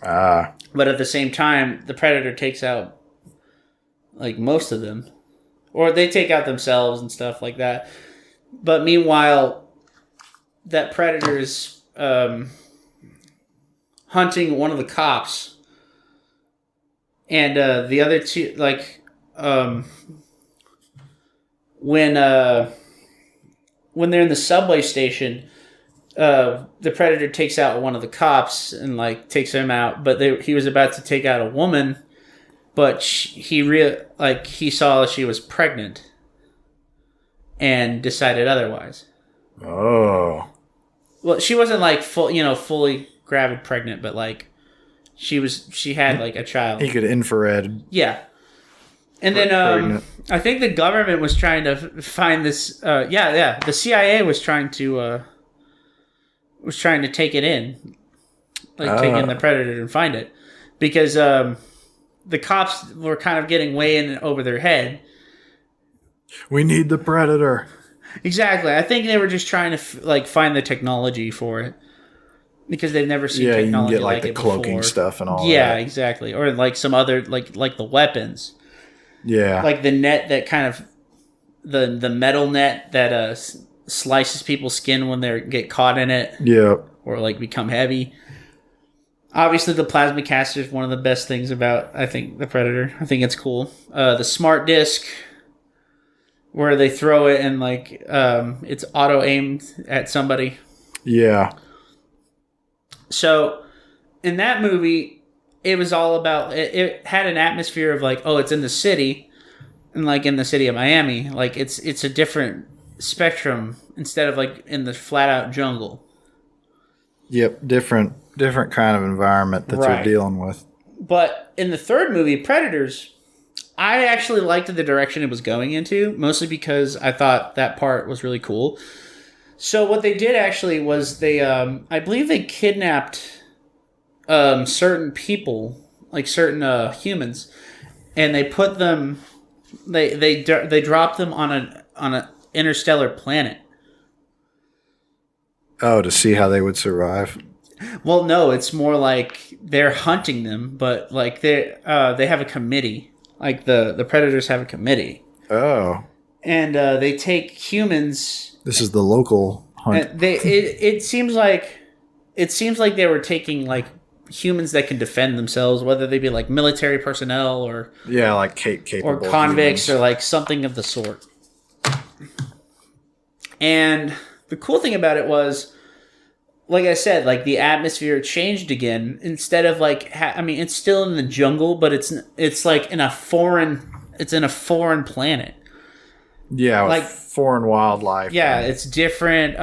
But at the same time, the Predator takes out like most of them, or they take out themselves and stuff like that. But meanwhile, that Predator's hunting one of the cops, and the other two, like, when they're in the subway station, the Predator takes out one of the cops and like takes him out, but he was about to take out a woman, but he saw she was pregnant and decided otherwise. Oh. Well, she wasn't like fully gravid pregnant, but like she had like a child. He could infrared. Yeah. And then I think the government was trying to find this. The CIA was trying to take it in, like take in the Predator and find it, because the cops were kind of getting way in over their head. We need the Predator. Exactly. I think they were just trying to find the technology for it, because they've never seen technology you can get like the it cloaking before. stuff and all. Yeah, that. exactly. Or like some other like the weapons. Yeah. Like the net that kind of the metal net that slices people's skin when they get caught in it. Yeah. Or like become heavy. Obviously, the plasma caster is one of the best things about, I think, the Predator. I think it's cool. The smart disc, where they throw it and like it's auto aimed at somebody. Yeah. So in that movie, it was all about, it had an atmosphere of like, oh, it's in the city, and like in the city of Miami, like it's a different spectrum instead of like in the flat out jungle. Yep, different kind of environment that you're dealing with. But in the third movie, Predators, I actually liked the direction it was going into, mostly because I thought that part was really cool. So what they did actually was they, I believe they kidnapped certain people, like certain humans, and they put them, they dropped them on an interstellar planet. Oh, to see how they would survive. Well, no, it's more like they're hunting them, but like they have a committee. Like the Predators have a committee. Oh. And they take humans. This is the local hunt. It seems like they were taking like humans that can defend themselves, whether they be like military personnel or like capable or convicts humans. or like something of the sort. And the cool thing about it was, like I said, like the atmosphere changed again. Instead of like, it's still in the jungle, but it's like in a foreign planet. Yeah, like foreign wildlife. Yeah, it's different.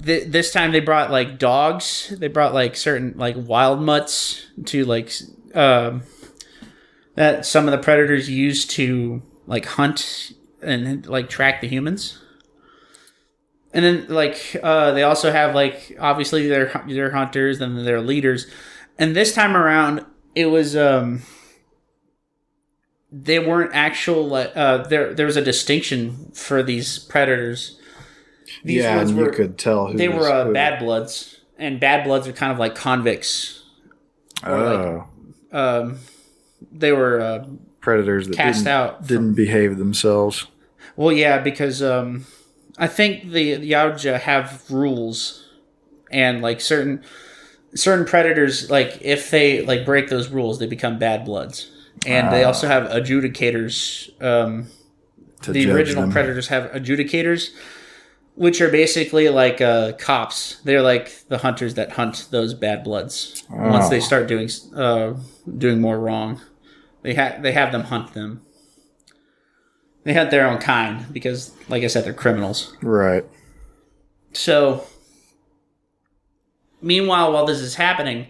This time they brought like dogs. They brought like certain like wild mutts to like that some of the Predators use to like hunt and like track the humans. And then, like, they also have, like, obviously they're hunters and they're leaders. And this time around, it was, they weren't actual, there was a distinction for these Predators. These ones and you could tell who they were Bad Bloods. And Bad Bloods are kind of like convicts. Oh. Like, they were Predators that didn't behave themselves. Well, yeah, because... I think the Yautja have rules, and like certain Predators, like if they like break those rules, they become Bad Bloods, and they also have adjudicators. The original Predators have adjudicators, which are basically like cops. They're like the hunters that hunt those Bad Bloods. Once they start doing more wrong, they have them hunt them. They had their own kind because, like I said, they're criminals. Right. So, meanwhile, while this is happening,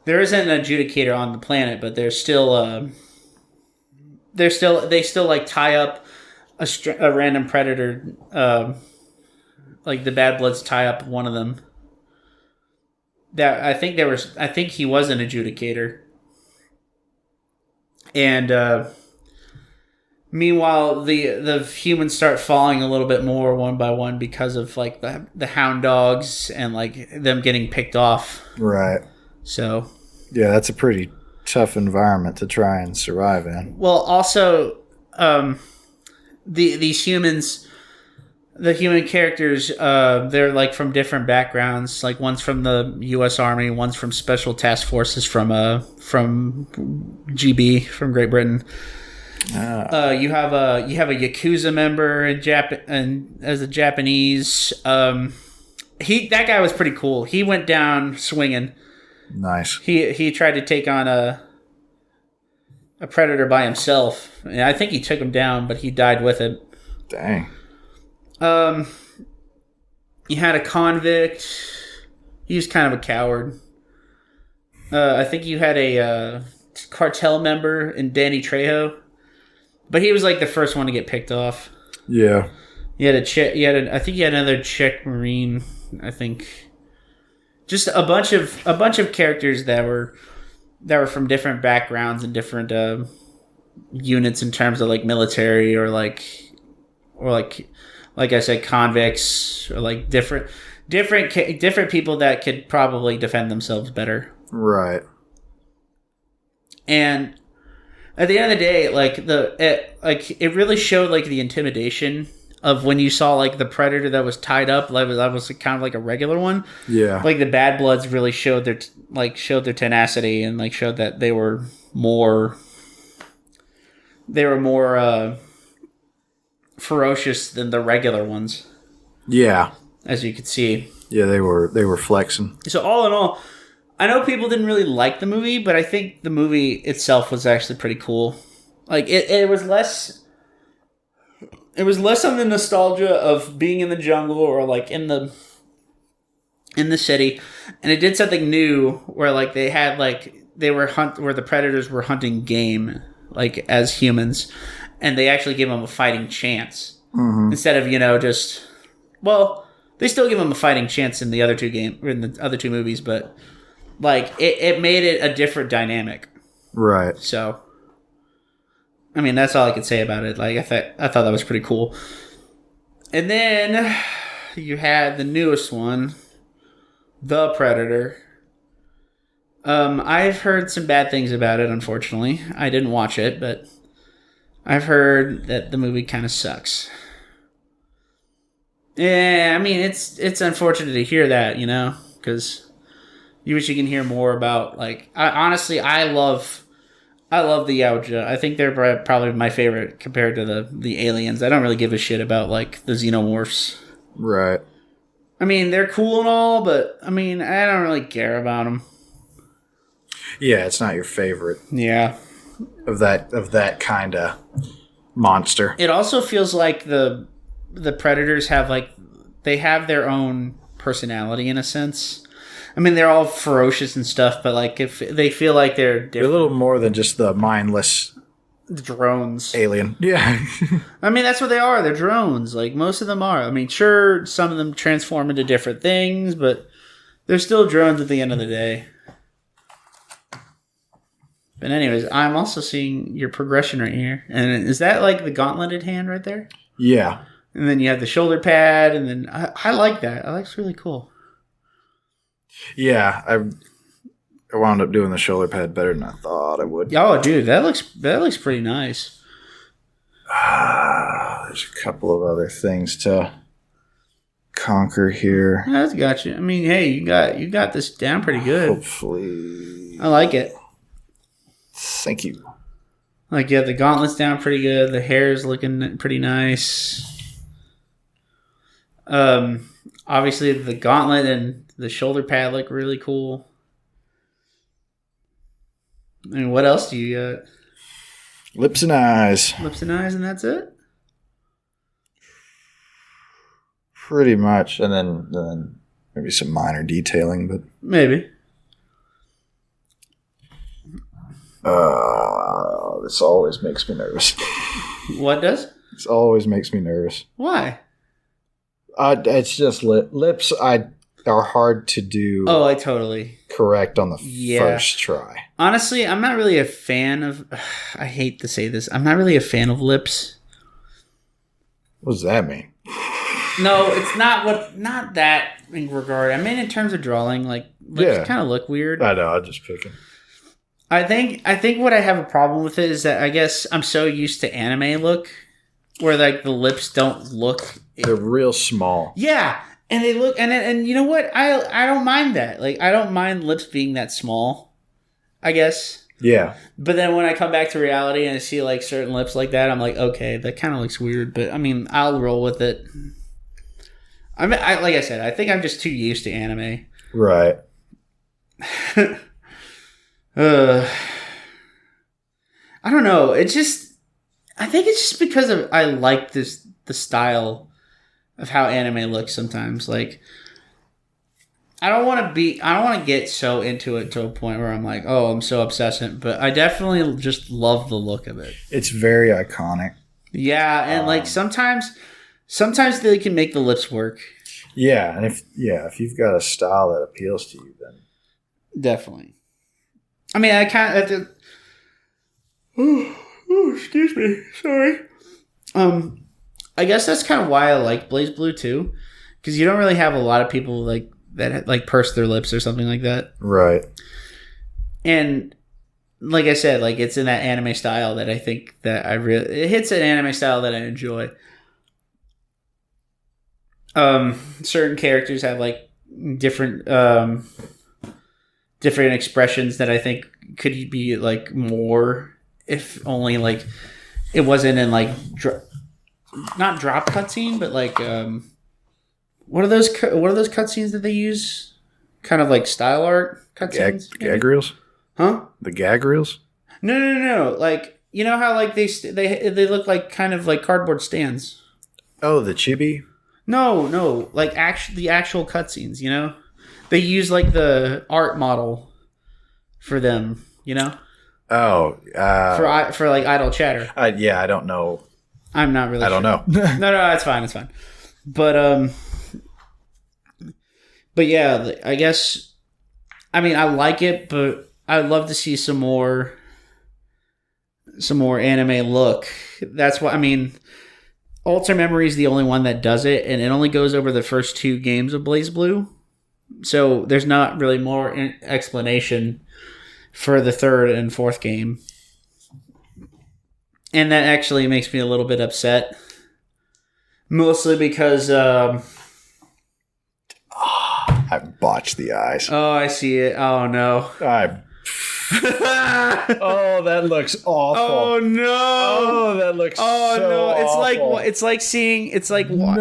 there isn't an adjudicator on the planet, but there's still they still like tie up a random Predator. Like the Bad Bloods tie up one of them. That I think he was an adjudicator, and. Meanwhile, the humans start falling a little bit more one by one because of like the hound dogs and like them getting picked off. Right. So. Yeah, that's a pretty tough environment to try and survive in. Well, also, these humans, the human characters, they're like from different backgrounds. Like one's from the U.S. Army, one's from Special Task Forces from GB from Great Britain. You have a Yakuza member and as a Japanese. That guy was pretty cool. He went down swinging. Nice. He tried to take on a predator by himself. And I think he took him down, but he died with it. Dang. You had a convict. He was kind of a coward. I think you had a cartel member in Danny Trejo, but he was like the first one to get picked off. Yeah. You had a chick. I think you had another Czech Marine. I think just a bunch of characters that were from different backgrounds and different units in terms of like military or like I said, convicts or like different people that could probably defend themselves better. Right. And at the end of the day, it really showed like the intimidation of when you saw like the predator that was tied up, that was kind of like a regular one. Yeah. Like the Bad Bloods really showed their tenacity and like showed that they were more ferocious than the regular ones. Yeah. As you could see. Yeah, they were flexing. So all in all, I know people didn't really like the movie, but I think the movie itself was actually pretty cool. Like it was less on the nostalgia of being in the jungle or like in the city, and it did something new where like they had like where the predators were hunting game like as humans, and they actually gave them a fighting chance instead of they still give them a fighting chance in the other two movies, but like it made it a different dynamic. Right. So, I mean, that's all I could say about it. Like I thought that was pretty cool. And then you had the newest one, The Predator. I've heard some bad things about it, unfortunately. I didn't watch it, but I've heard that the movie kind of sucks. Yeah, I mean, it's unfortunate to hear that, because you wish you can hear more about, like, I love the Yautja. I think they're probably my favorite compared to the aliens. I don't really give a shit about, like, the xenomorphs. Right. I mean, they're cool and all, but, I mean, I don't really care about them. Yeah, it's not your favorite. Yeah. Of that kind of monster. It also feels like the predators have they have their own personality in a sense. I mean, they're all ferocious and stuff, but like if they feel like they're different. They're a little more than just the mindless drones. Alien. Yeah. I mean, that's what they are. They're drones. Like most of them are. I mean, sure, some of them transform into different things, but they're still drones at the end of the day. But anyways, I'm also seeing your progression right here. And is that like the gauntleted hand right there? Yeah. And then you have the shoulder pad, and then I like that. I like it's really cool. Yeah, I wound up doing the shoulder pad better than I thought I would. Oh, dude, that looks pretty nice. There's a couple of other things to conquer here. Yeah, that's got you. I mean, hey, you got this down pretty good. Hopefully. I like it. Thank you. Like, yeah, the gauntlet's down pretty good. The hair's looking pretty nice. Obviously, the gauntlet and the shoulder pad look really cool. And what else do you got? Lips and eyes. Lips and eyes, and that's it? Pretty much. And then maybe some minor detailing, but maybe. This always makes me nervous. What does? This always makes me nervous. Why? It's just lips. Are hard to do. Oh, I totally correct on the first try. Honestly, I'm not really a fan of. I hate to say this. I'm not really a fan of lips. What does that mean? No, it's not that in regard. I mean, in terms of drawing, like lips kind of look weird. I know. I'm just picking. I think what I have a problem with it is that I guess I'm so used to anime look, where like the lips don't look They're real small. Yeah, and they look and you know what? I don't mind that. Like I don't mind lips being that small. I guess. Yeah. But then when I come back to reality and I see like certain lips like that, I'm like, okay, that kind of looks weird. But I mean, I'll roll with it. I mean, like I said, I think I'm just too used to anime. Right. I don't know. I think it's just because I like the style of how anime looks sometimes. Like, I don't want to get so into it to a point where I'm like, oh, I'm so obsessed. But I definitely just love the look of it. It's very iconic. Yeah, and like sometimes they can make the lips work. Yeah, and if you've got a style that appeals to you, then definitely. I mean, I can't. Excuse me. Sorry. I guess that's kind of why I like BlazBlue too, because you don't really have a lot of people like that like purse their lips or something like that. Right. And like I said, like it's in that anime style that I think that it hits an anime style that I enjoy. Certain characters have like different expressions that I think could be like more if only like it wasn't in like not drop cutscene, but like what are those cutscenes that they use? Kind of like style art cutscenes. Gag reels? Huh? The gag reels? No. Like you know how like they look like kind of like cardboard stands. Oh, the chibi? No. Like the actual cutscenes. You know, they use like the art model for them. You know. Oh. For like idle chatter. Yeah, I don't know. I'm not really. I don't know. No, that's fine. It's fine. But yeah, I guess. I mean, I like it, but I'd love to see some more anime look. That's what I mean. Alter Memory is the only one that does it, and it only goes over the first 2 games of BlazBlue. So there's not really more explanation for the 3rd and 4th game. And that actually makes me a little bit upset. Mostly because... I botched the eyes. Oh, I see it. Oh, no. Oh, that looks awful. Oh, no. Oh, that looks so awful. It's like seeing... It's like... No.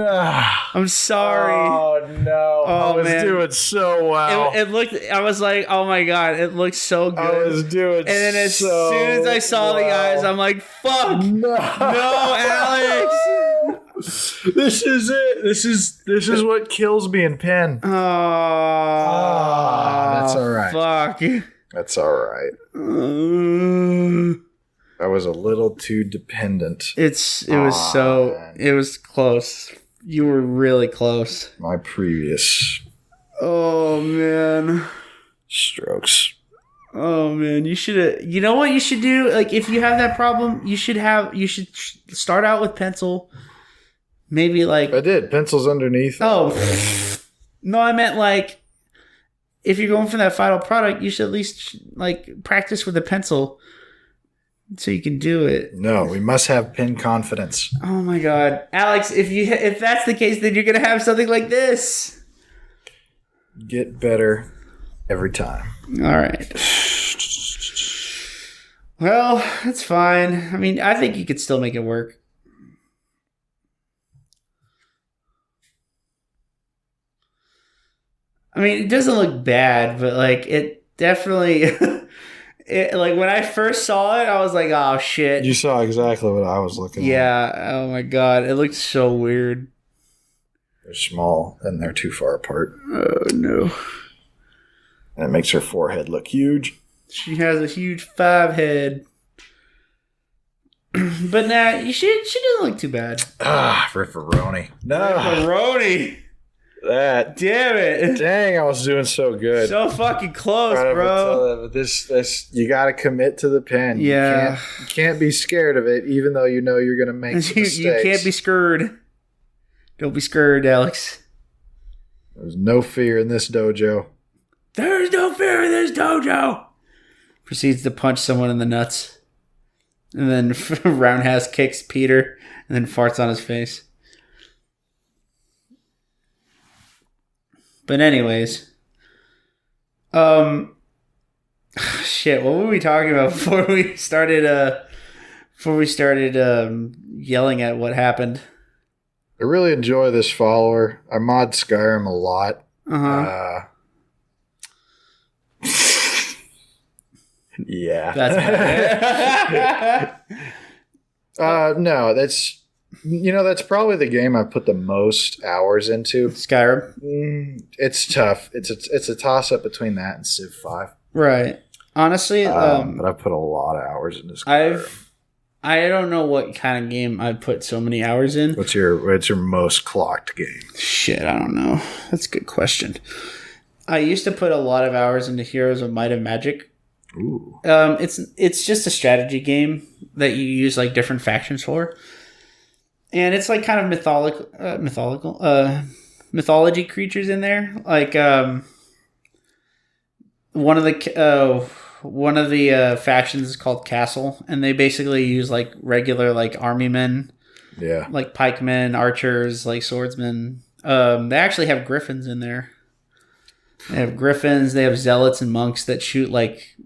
I'm sorry. Oh, no. Oh, I was man. doing so well. It looked... I was like, oh, my God. It looked so good. I was doing and then as soon as I saw the eyes, I'm like, fuck. No, Alex. This is it. This is what kills me in pen. Oh, that's all right. Fuck. That's all right. I was a little too dependent. It was close. You were really close. My previous. Oh man. Strokes. Oh man, you should. You know what you should do? Like, if you have that problem, you should start out with pencil. Maybe like I did. Pencils underneath. Oh no, I meant like if you're going for that final product, you should at least like practice with a pencil so you can do it. No, we must have pen confidence. Oh my God, Alex! If that's the case, then you're gonna have something like this. Get better every time. All right. Well, that's fine. I mean, I think you could still make it work. I mean, it doesn't look bad, but like it definitely. Like when I first saw it, I was like, "Oh shit!" You saw exactly what I was looking at. Yeah. Oh my God, it looked so weird. They're small and they're too far apart. Oh no! And it makes her forehead look huge. She has a huge 5 head. But nah, she doesn't look too bad. Riffaroni. No. Riffaroni. That. Damn it. Dang, I was doing so good. So fucking close, bro. This you got to commit to the pen. Yeah. You can't be scared of it, even though you know you're going to make mistakes. You can't be scared. Don't be scared, Alex. There's no fear in this dojo. There's no fear in this dojo. Proceeds to punch someone in the nuts. And then Roundhouse kicks Peter and then farts on his face. But anyways, shit. What were we talking about before we started? Yelling at what happened. I really enjoy this follower. I mod Skyrim a lot. Yeah. That's no, that's probably the game I put the most hours into. Skyrim. It's tough. It's a toss up between that and Civ 5. Right. Honestly, but I've put a lot of hours into Skyrim. I don't know what kind of game I've put so many hours in. What's your most clocked game? Shit, I don't know. That's a good question. I used to put a lot of hours into Heroes of Might and Magic. Ooh. It's just a strategy game that you use like different factions for, and it's like kind of mythology creatures in there. Like one of the factions is called Castle, and they basically use like regular like army men, like pikemen, archers, like swordsmen. They actually have griffins in there. They have griffins. They have zealots and monks that shoot like.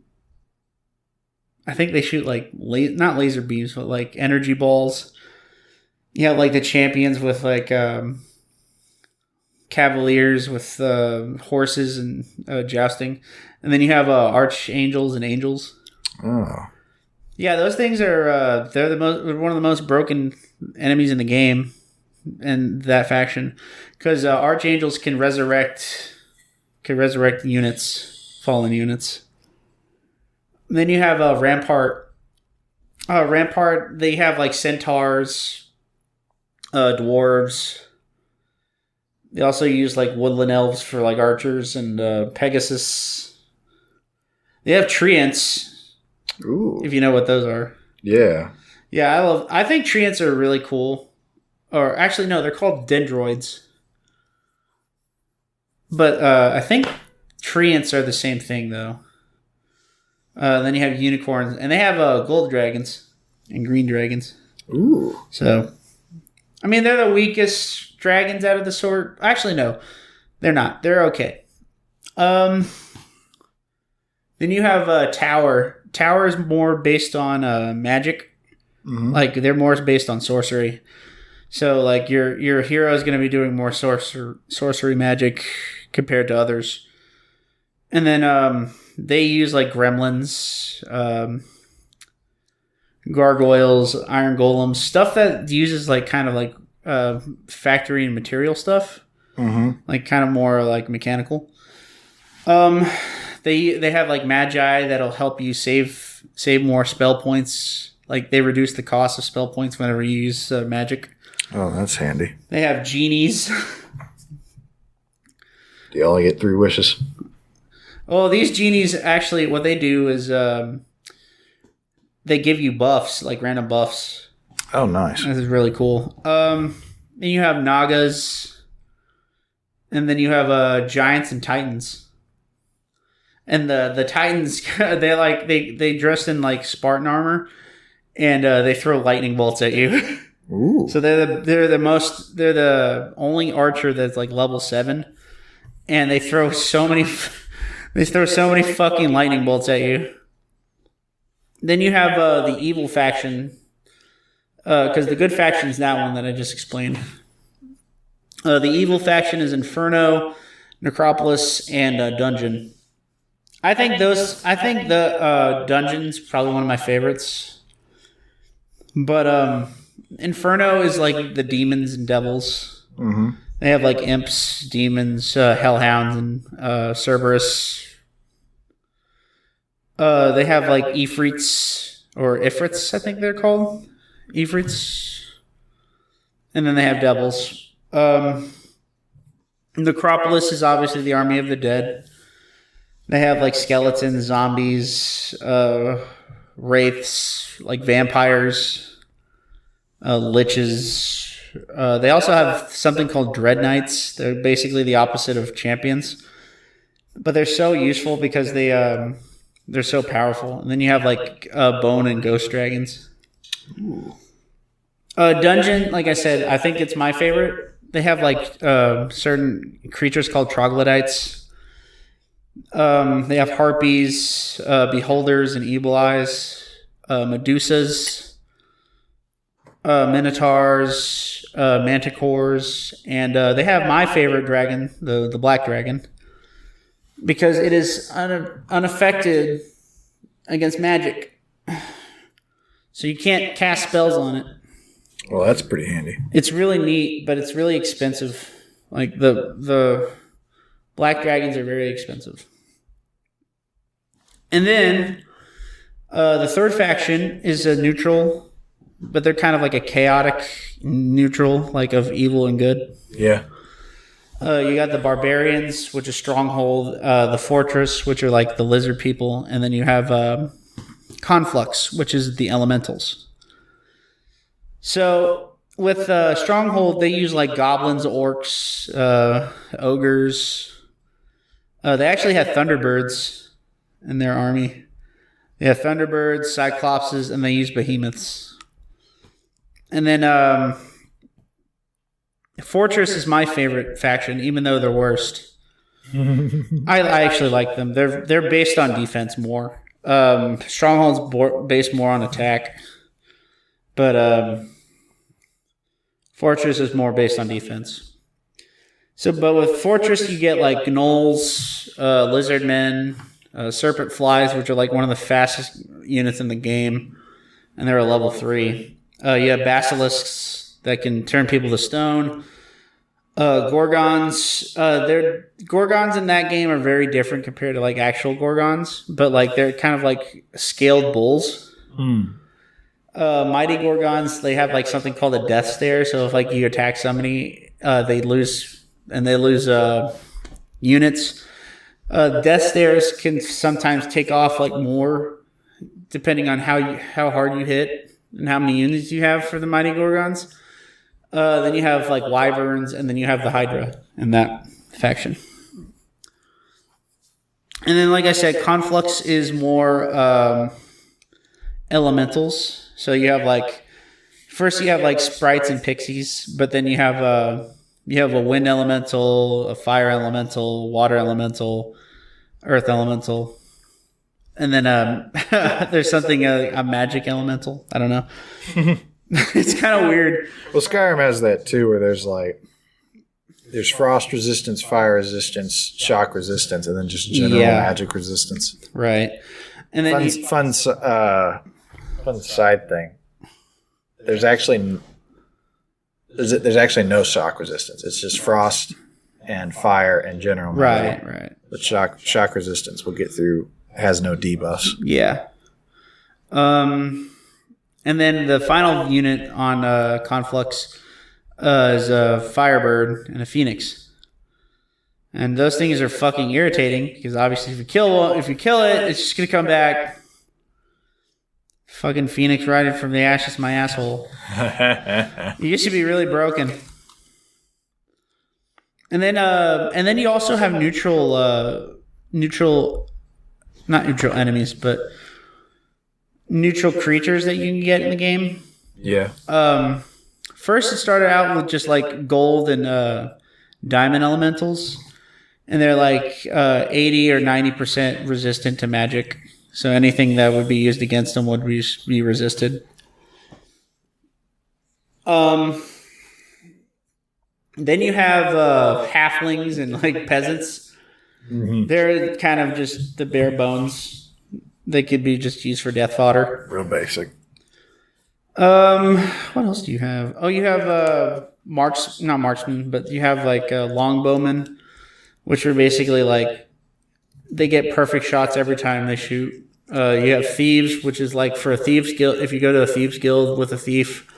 I think they shoot like not laser beams, but like energy balls. You have like the champions with like cavaliers with horses and jousting, and then you have archangels and angels. Oh, yeah, those things are they're one of the most broken enemies in the game, and that faction, because archangels can resurrect units, fallen units. And then you have Rampart. Rampart, they have like centaurs, dwarves. They also use like woodland elves for like archers and Pegasus. They have treants. Ooh. If you know what those are. Yeah. Yeah, I think treants are really cool. Or actually, no, they're called dendroids. But I think treants are the same thing though. Then you have unicorns, and they have gold dragons and green dragons. Ooh. So, I mean, they're the weakest dragons out of the sort. Actually, no, they're not. They're okay. Then you have Tower. Tower is more based on magic. Mm-hmm. Like, they're more based on sorcery. So, like, your hero is going to be doing more sorcery magic compared to others. And then, they use like gremlins, gargoyles, iron golems, stuff that uses like kind of like factory and material stuff, like kind of more like mechanical. They have like magi that'll help you save more spell points. Like they reduce the cost of spell points whenever you use magic. Oh, that's handy. They have genies. Do you only get 3 wishes? Well, these genies actually, what they do is they give you buffs, like random buffs. Oh, nice. This is really cool. And you have Nagas, and then you have giants and titans. And the titans, they dress in like Spartan armor, and they throw lightning bolts at you. Ooh. So they're the only archer that's like level 7, and they throw so many. They throw so many fucking lightning bolts at you. Then you have the evil faction, because the good faction is that one that I just explained. The evil faction is Inferno, Necropolis, and Dungeon. I think the Dungeon's probably one of my favorites. But Inferno is like the demons and devils. Mm-hmm. They have like imps, demons, hellhounds, and Cerberus. They have like Ifrits, or Ifrits, I think they're called. Ifrits. And then they have devils. Necropolis is obviously the army of the dead. They have like skeletons, zombies, wraiths, like vampires, liches. They also have something called Dread Knights. They're basically the opposite of champions, but they're so useful because they're so powerful. And then you have like bone and ghost dragons. Dungeon, like I said, I think it's my favorite they have like certain creatures called troglodytes. They have harpies, beholders, and evil eyes, medusas, minotaurs, manticores, and they have my favorite dragon, the black dragon, because it is unaffected against magic. So you can't cast spells on it. Well, that's pretty handy. It's really neat, but it's really expensive. Like the black dragons are very expensive. And then the third faction is a neutral, but they're kind of like a chaotic neutral, like of evil and good. Yeah. You got the barbarians, which is stronghold, the fortress, which are like the lizard people, and then you have conflux, which is the elementals. So with stronghold, they use like goblins, orcs, ogres. They actually have thunderbirds in their army. They have thunderbirds, cyclopses, and they use behemoths. And then fortress is my favorite faction, even though they're worst. I actually like them. They're based on defense more. Stronghold's based more on attack, but fortress is more based on defense. So, but with fortress, you get like gnolls, lizard men, serpent flies, which are like one of the fastest units in the game, and they're a level 3. You have basilisks that can turn people to stone. Gorgons, Gorgons in that game are very different compared to like actual Gorgons, but like they're kind of like scaled bulls. Mighty Gorgons, they have like something called a death stare. So if like you attack somebody, they lose units. Death stares can sometimes take off like more, depending on how hard you hit and how many units you have for the Mighty Gorgons. Then you have like wyverns, and then you have the Hydra in that faction. And then, like I said, conflux is more elementals. So you have like first you have like sprites and pixies, but then you have a wind elemental, a fire elemental, water elemental, earth elemental, and then there's something a magic elemental. I don't know. It's kind of weird. Well, Skyrim has that too, where there's frost resistance, fire resistance, shock resistance, and then just general magic resistance. Right. And then fun side thing. There's actually no shock resistance. It's just frost and fire and general magic. Right. But shock resistance will get through. Has no debuffs. Yeah. And then the final unit on Conflux is a Firebird and a Phoenix. And those things are fucking irritating because obviously if you kill it, it's just gonna come back. Fucking Phoenix riding from the ashes, my asshole. You used to be really broken. And then you also have not neutral enemies, but neutral creatures that you can get in the game. Yeah. First it started out with just like gold and diamond elementals, and they're like 80 or 90% resistant to magic. So anything that would be used against them would be resisted. Then you have halflings and like peasants. Mm-hmm. They're kind of just the bare bones. They could be just used for death fodder. Real basic. What else do you have? Oh, you have not marksmen, but you have like longbowmen, which are basically like they get perfect shots every time they shoot. You have thieves, which is like for a thieves guild. If you go to a thieves guild with a thief,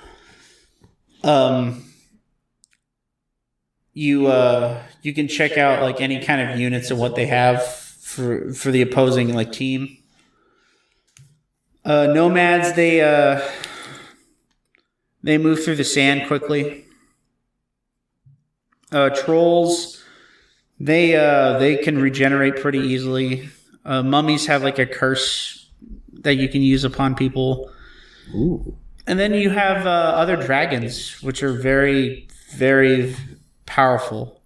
you can check out like any kind of units and what they have for the opposing like team. Nomads, they move through the sand quickly. Trolls, they can regenerate pretty easily. Mummies have like a curse that you can use upon people. Ooh. And then you have other dragons, which are very, very powerful.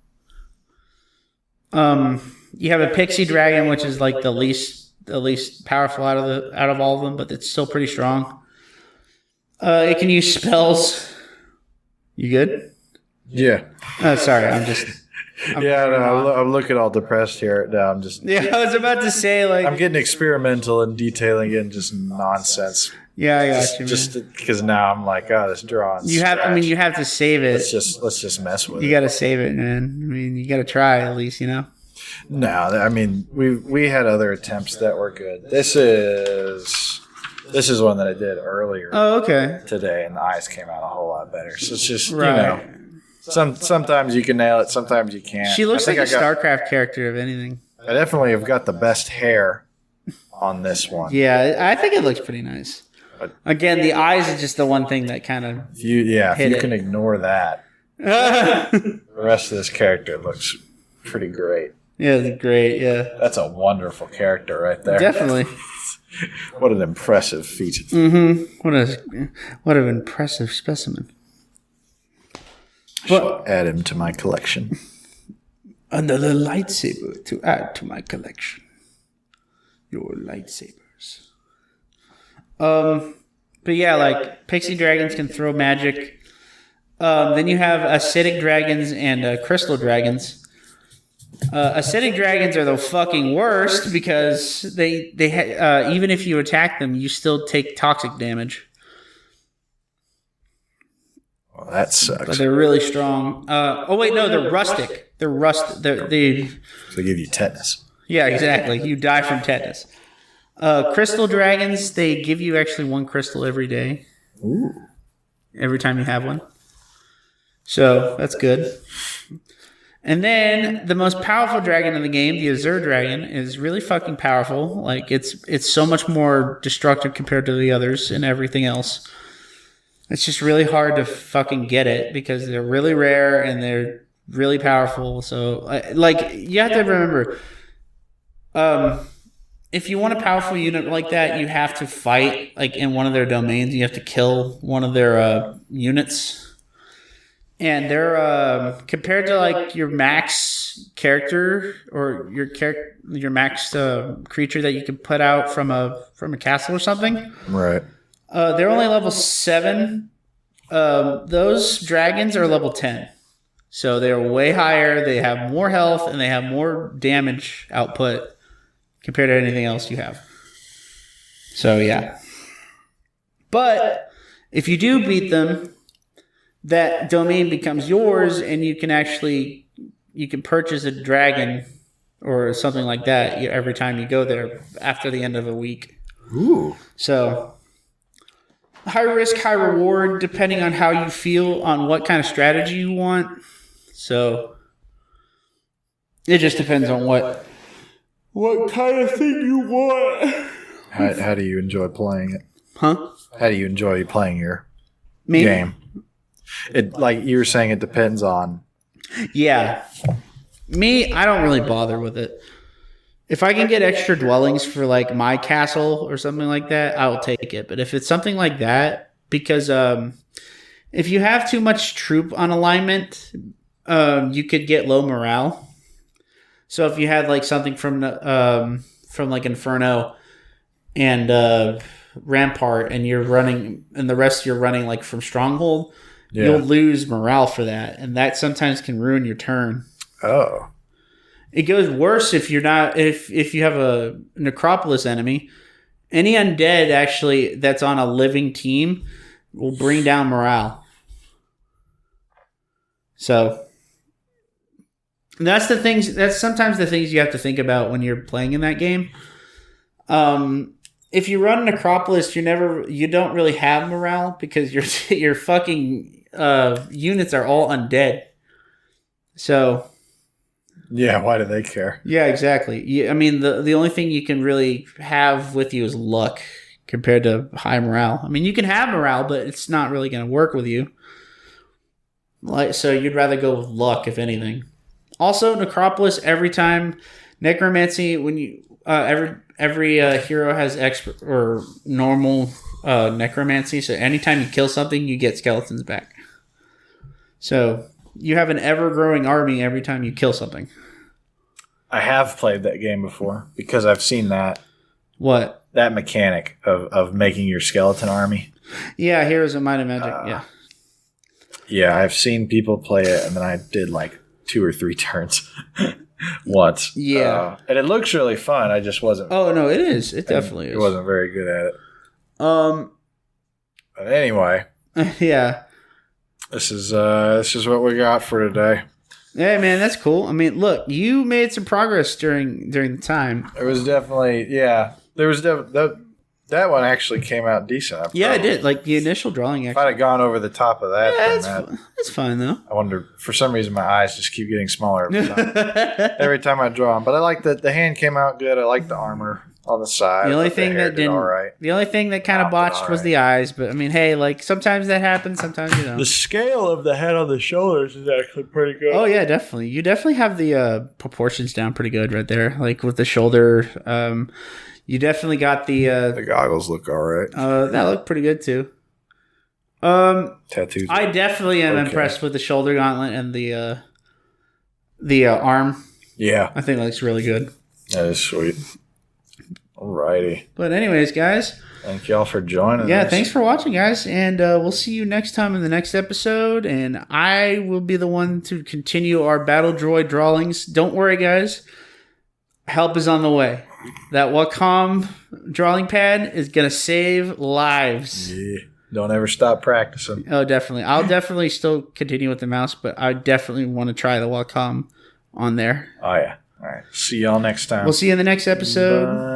You have a pixie dragon, which is like the least powerful out of all of them, but it's still pretty strong. It can use spells. You good? Yeah. Oh, sorry, I'm I'm looking all depressed here. No, I'm just. Yeah, I was about to say like I'm getting experimental and detailing in just nonsense. Yeah, I got you. Just because now I'm like, oh, this drawing. You have to save it. Let's just mess with it. You got to save it, man. I mean, you got to try at least, you know. No, I mean we had other attempts that were good. This is one that I did earlier. Oh, okay. Today, and the eyes came out a whole lot better. So it's just right. Sometimes you can nail it, sometimes you can't. She looks like a StarCraft character, if anything. I definitely have got the best hair on this one. Yeah, I think it looks pretty nice. Again, the eyes is just the one thing that kind of if you can ignore that, the rest of this character looks pretty great. Yeah, it's great. Yeah, that's a wonderful character right there. Definitely. What an impressive feat. Mm-hmm. What an impressive specimen. But add him to my collection. Another lightsaber to add to my collection. Your lightsabers. But yeah, like pixie dragons can throw magic. Then you have acidic dragons and crystal dragons. Acidic dragons are the fucking worst because they even if you attack them, you still take toxic damage. Well, that sucks. But they're really strong. They're rustic. They give you tetanus. Yeah, exactly. You die from tetanus. Crystal dragons, they give you actually one crystal every day. Ooh. Every time you have one. So that's good. And then the most powerful dragon in the game, the Azure Dragon, is really fucking powerful. Like it's so much more destructive compared to the others and everything else. It's just really hard to fucking get it because they're really rare and they're really powerful. So you have to remember, if you want a powerful unit like that, you have to fight like in one of their domains. You have to kill one of their units. And they're compared to like your max character or your max creature that you can put out from a castle or something. Right. They're only level 7. Those dragons are level 10. So they're way higher. They have more health and they have more damage output compared to anything else you have. So yeah. But if you do beat them, that domain becomes yours, and you can purchase a dragon or something like that every time you go there after the end of a week. Ooh. So high risk, high reward, depending on how you feel on what kind of strategy you want. So it just depends on what kind of thing you want. How do you enjoy playing it? Huh? How do you enjoy playing your game? It like you were saying, it depends on. Yeah, me, I don't really bother with it. If I can get extra dwellings for like my castle or something like that, I'll take it. But if it's something like that, because if you have too much troop on alignment, you could get low morale. So if you had like something from like Inferno and Rampart, and you're running, and the rest you're running like from Stronghold. Yeah. You'll lose morale for that, and that sometimes can ruin your turn. Oh. It goes worse if you're not if you have a Necropolis enemy. Any undead actually that's on a living team will bring down morale. So that's sometimes the things you have to think about when you're playing in that game. If you run Necropolis, you don't really have morale because your fucking units are all undead. So yeah, why do they care? Yeah, exactly. I mean, the only thing you can really have with you is luck compared to high morale. I mean, you can have morale, but it's not really going to work with you. So you'd rather go with luck, if anything. Also, Necropolis, every time Necromancy, when you every hero has expert or normal Necromancy, so anytime you kill something, you get skeletons back. So you have an ever-growing army every time you kill something. I have played that game before because I've seen that. What? That mechanic of making your skeleton army. Yeah, Heroes of Might and Magic. Yeah. Yeah, I've seen people play it, and then I did like 2 or 3 turns once. Yeah. And it looks really fun. I just wasn't. Oh, no, it is. It definitely is. It wasn't very good at it. But anyway. Yeah. This is what we got for today. Hey, man, that's cool. I mean, look, you made some progress during the time. It was definitely, yeah. There was that one actually came out decent. Yeah, it did. Like the initial drawing. If I'd have gone over the top of that, yeah, it's fine though. I wonder. For some reason, my eyes just keep getting smaller every time I draw them. But I like that the hand came out good. I like the armor on the side. The only thing that didn't. Right. The only thing that kind of botched was the eyes. But I mean, hey, like sometimes that happens. Sometimes you don't. The scale of the head on the shoulders is actually pretty good. Oh yeah, definitely. You definitely have the proportions down pretty good right there. Like with the shoulder. You definitely got the goggles look all right. That looked pretty good too. Tattoos. I definitely am impressed with the shoulder gauntlet and the arm. Yeah, I think it looks really good. That is sweet. Alrighty. But anyways, guys, thank y'all for joining. Yeah, thanks for watching, guys, and we'll see you next time in the next episode. And I will be the one to continue our battle droid drawings. Don't worry, guys. Help is on the way. That Wacom drawing pad is going to save lives. Yeah. Don't ever stop practicing. Oh, definitely. I'll definitely still continue with the mouse, but I definitely want to try the Wacom on there. Oh, yeah. All right. See y'all next time. We'll see you in the next episode. Bye.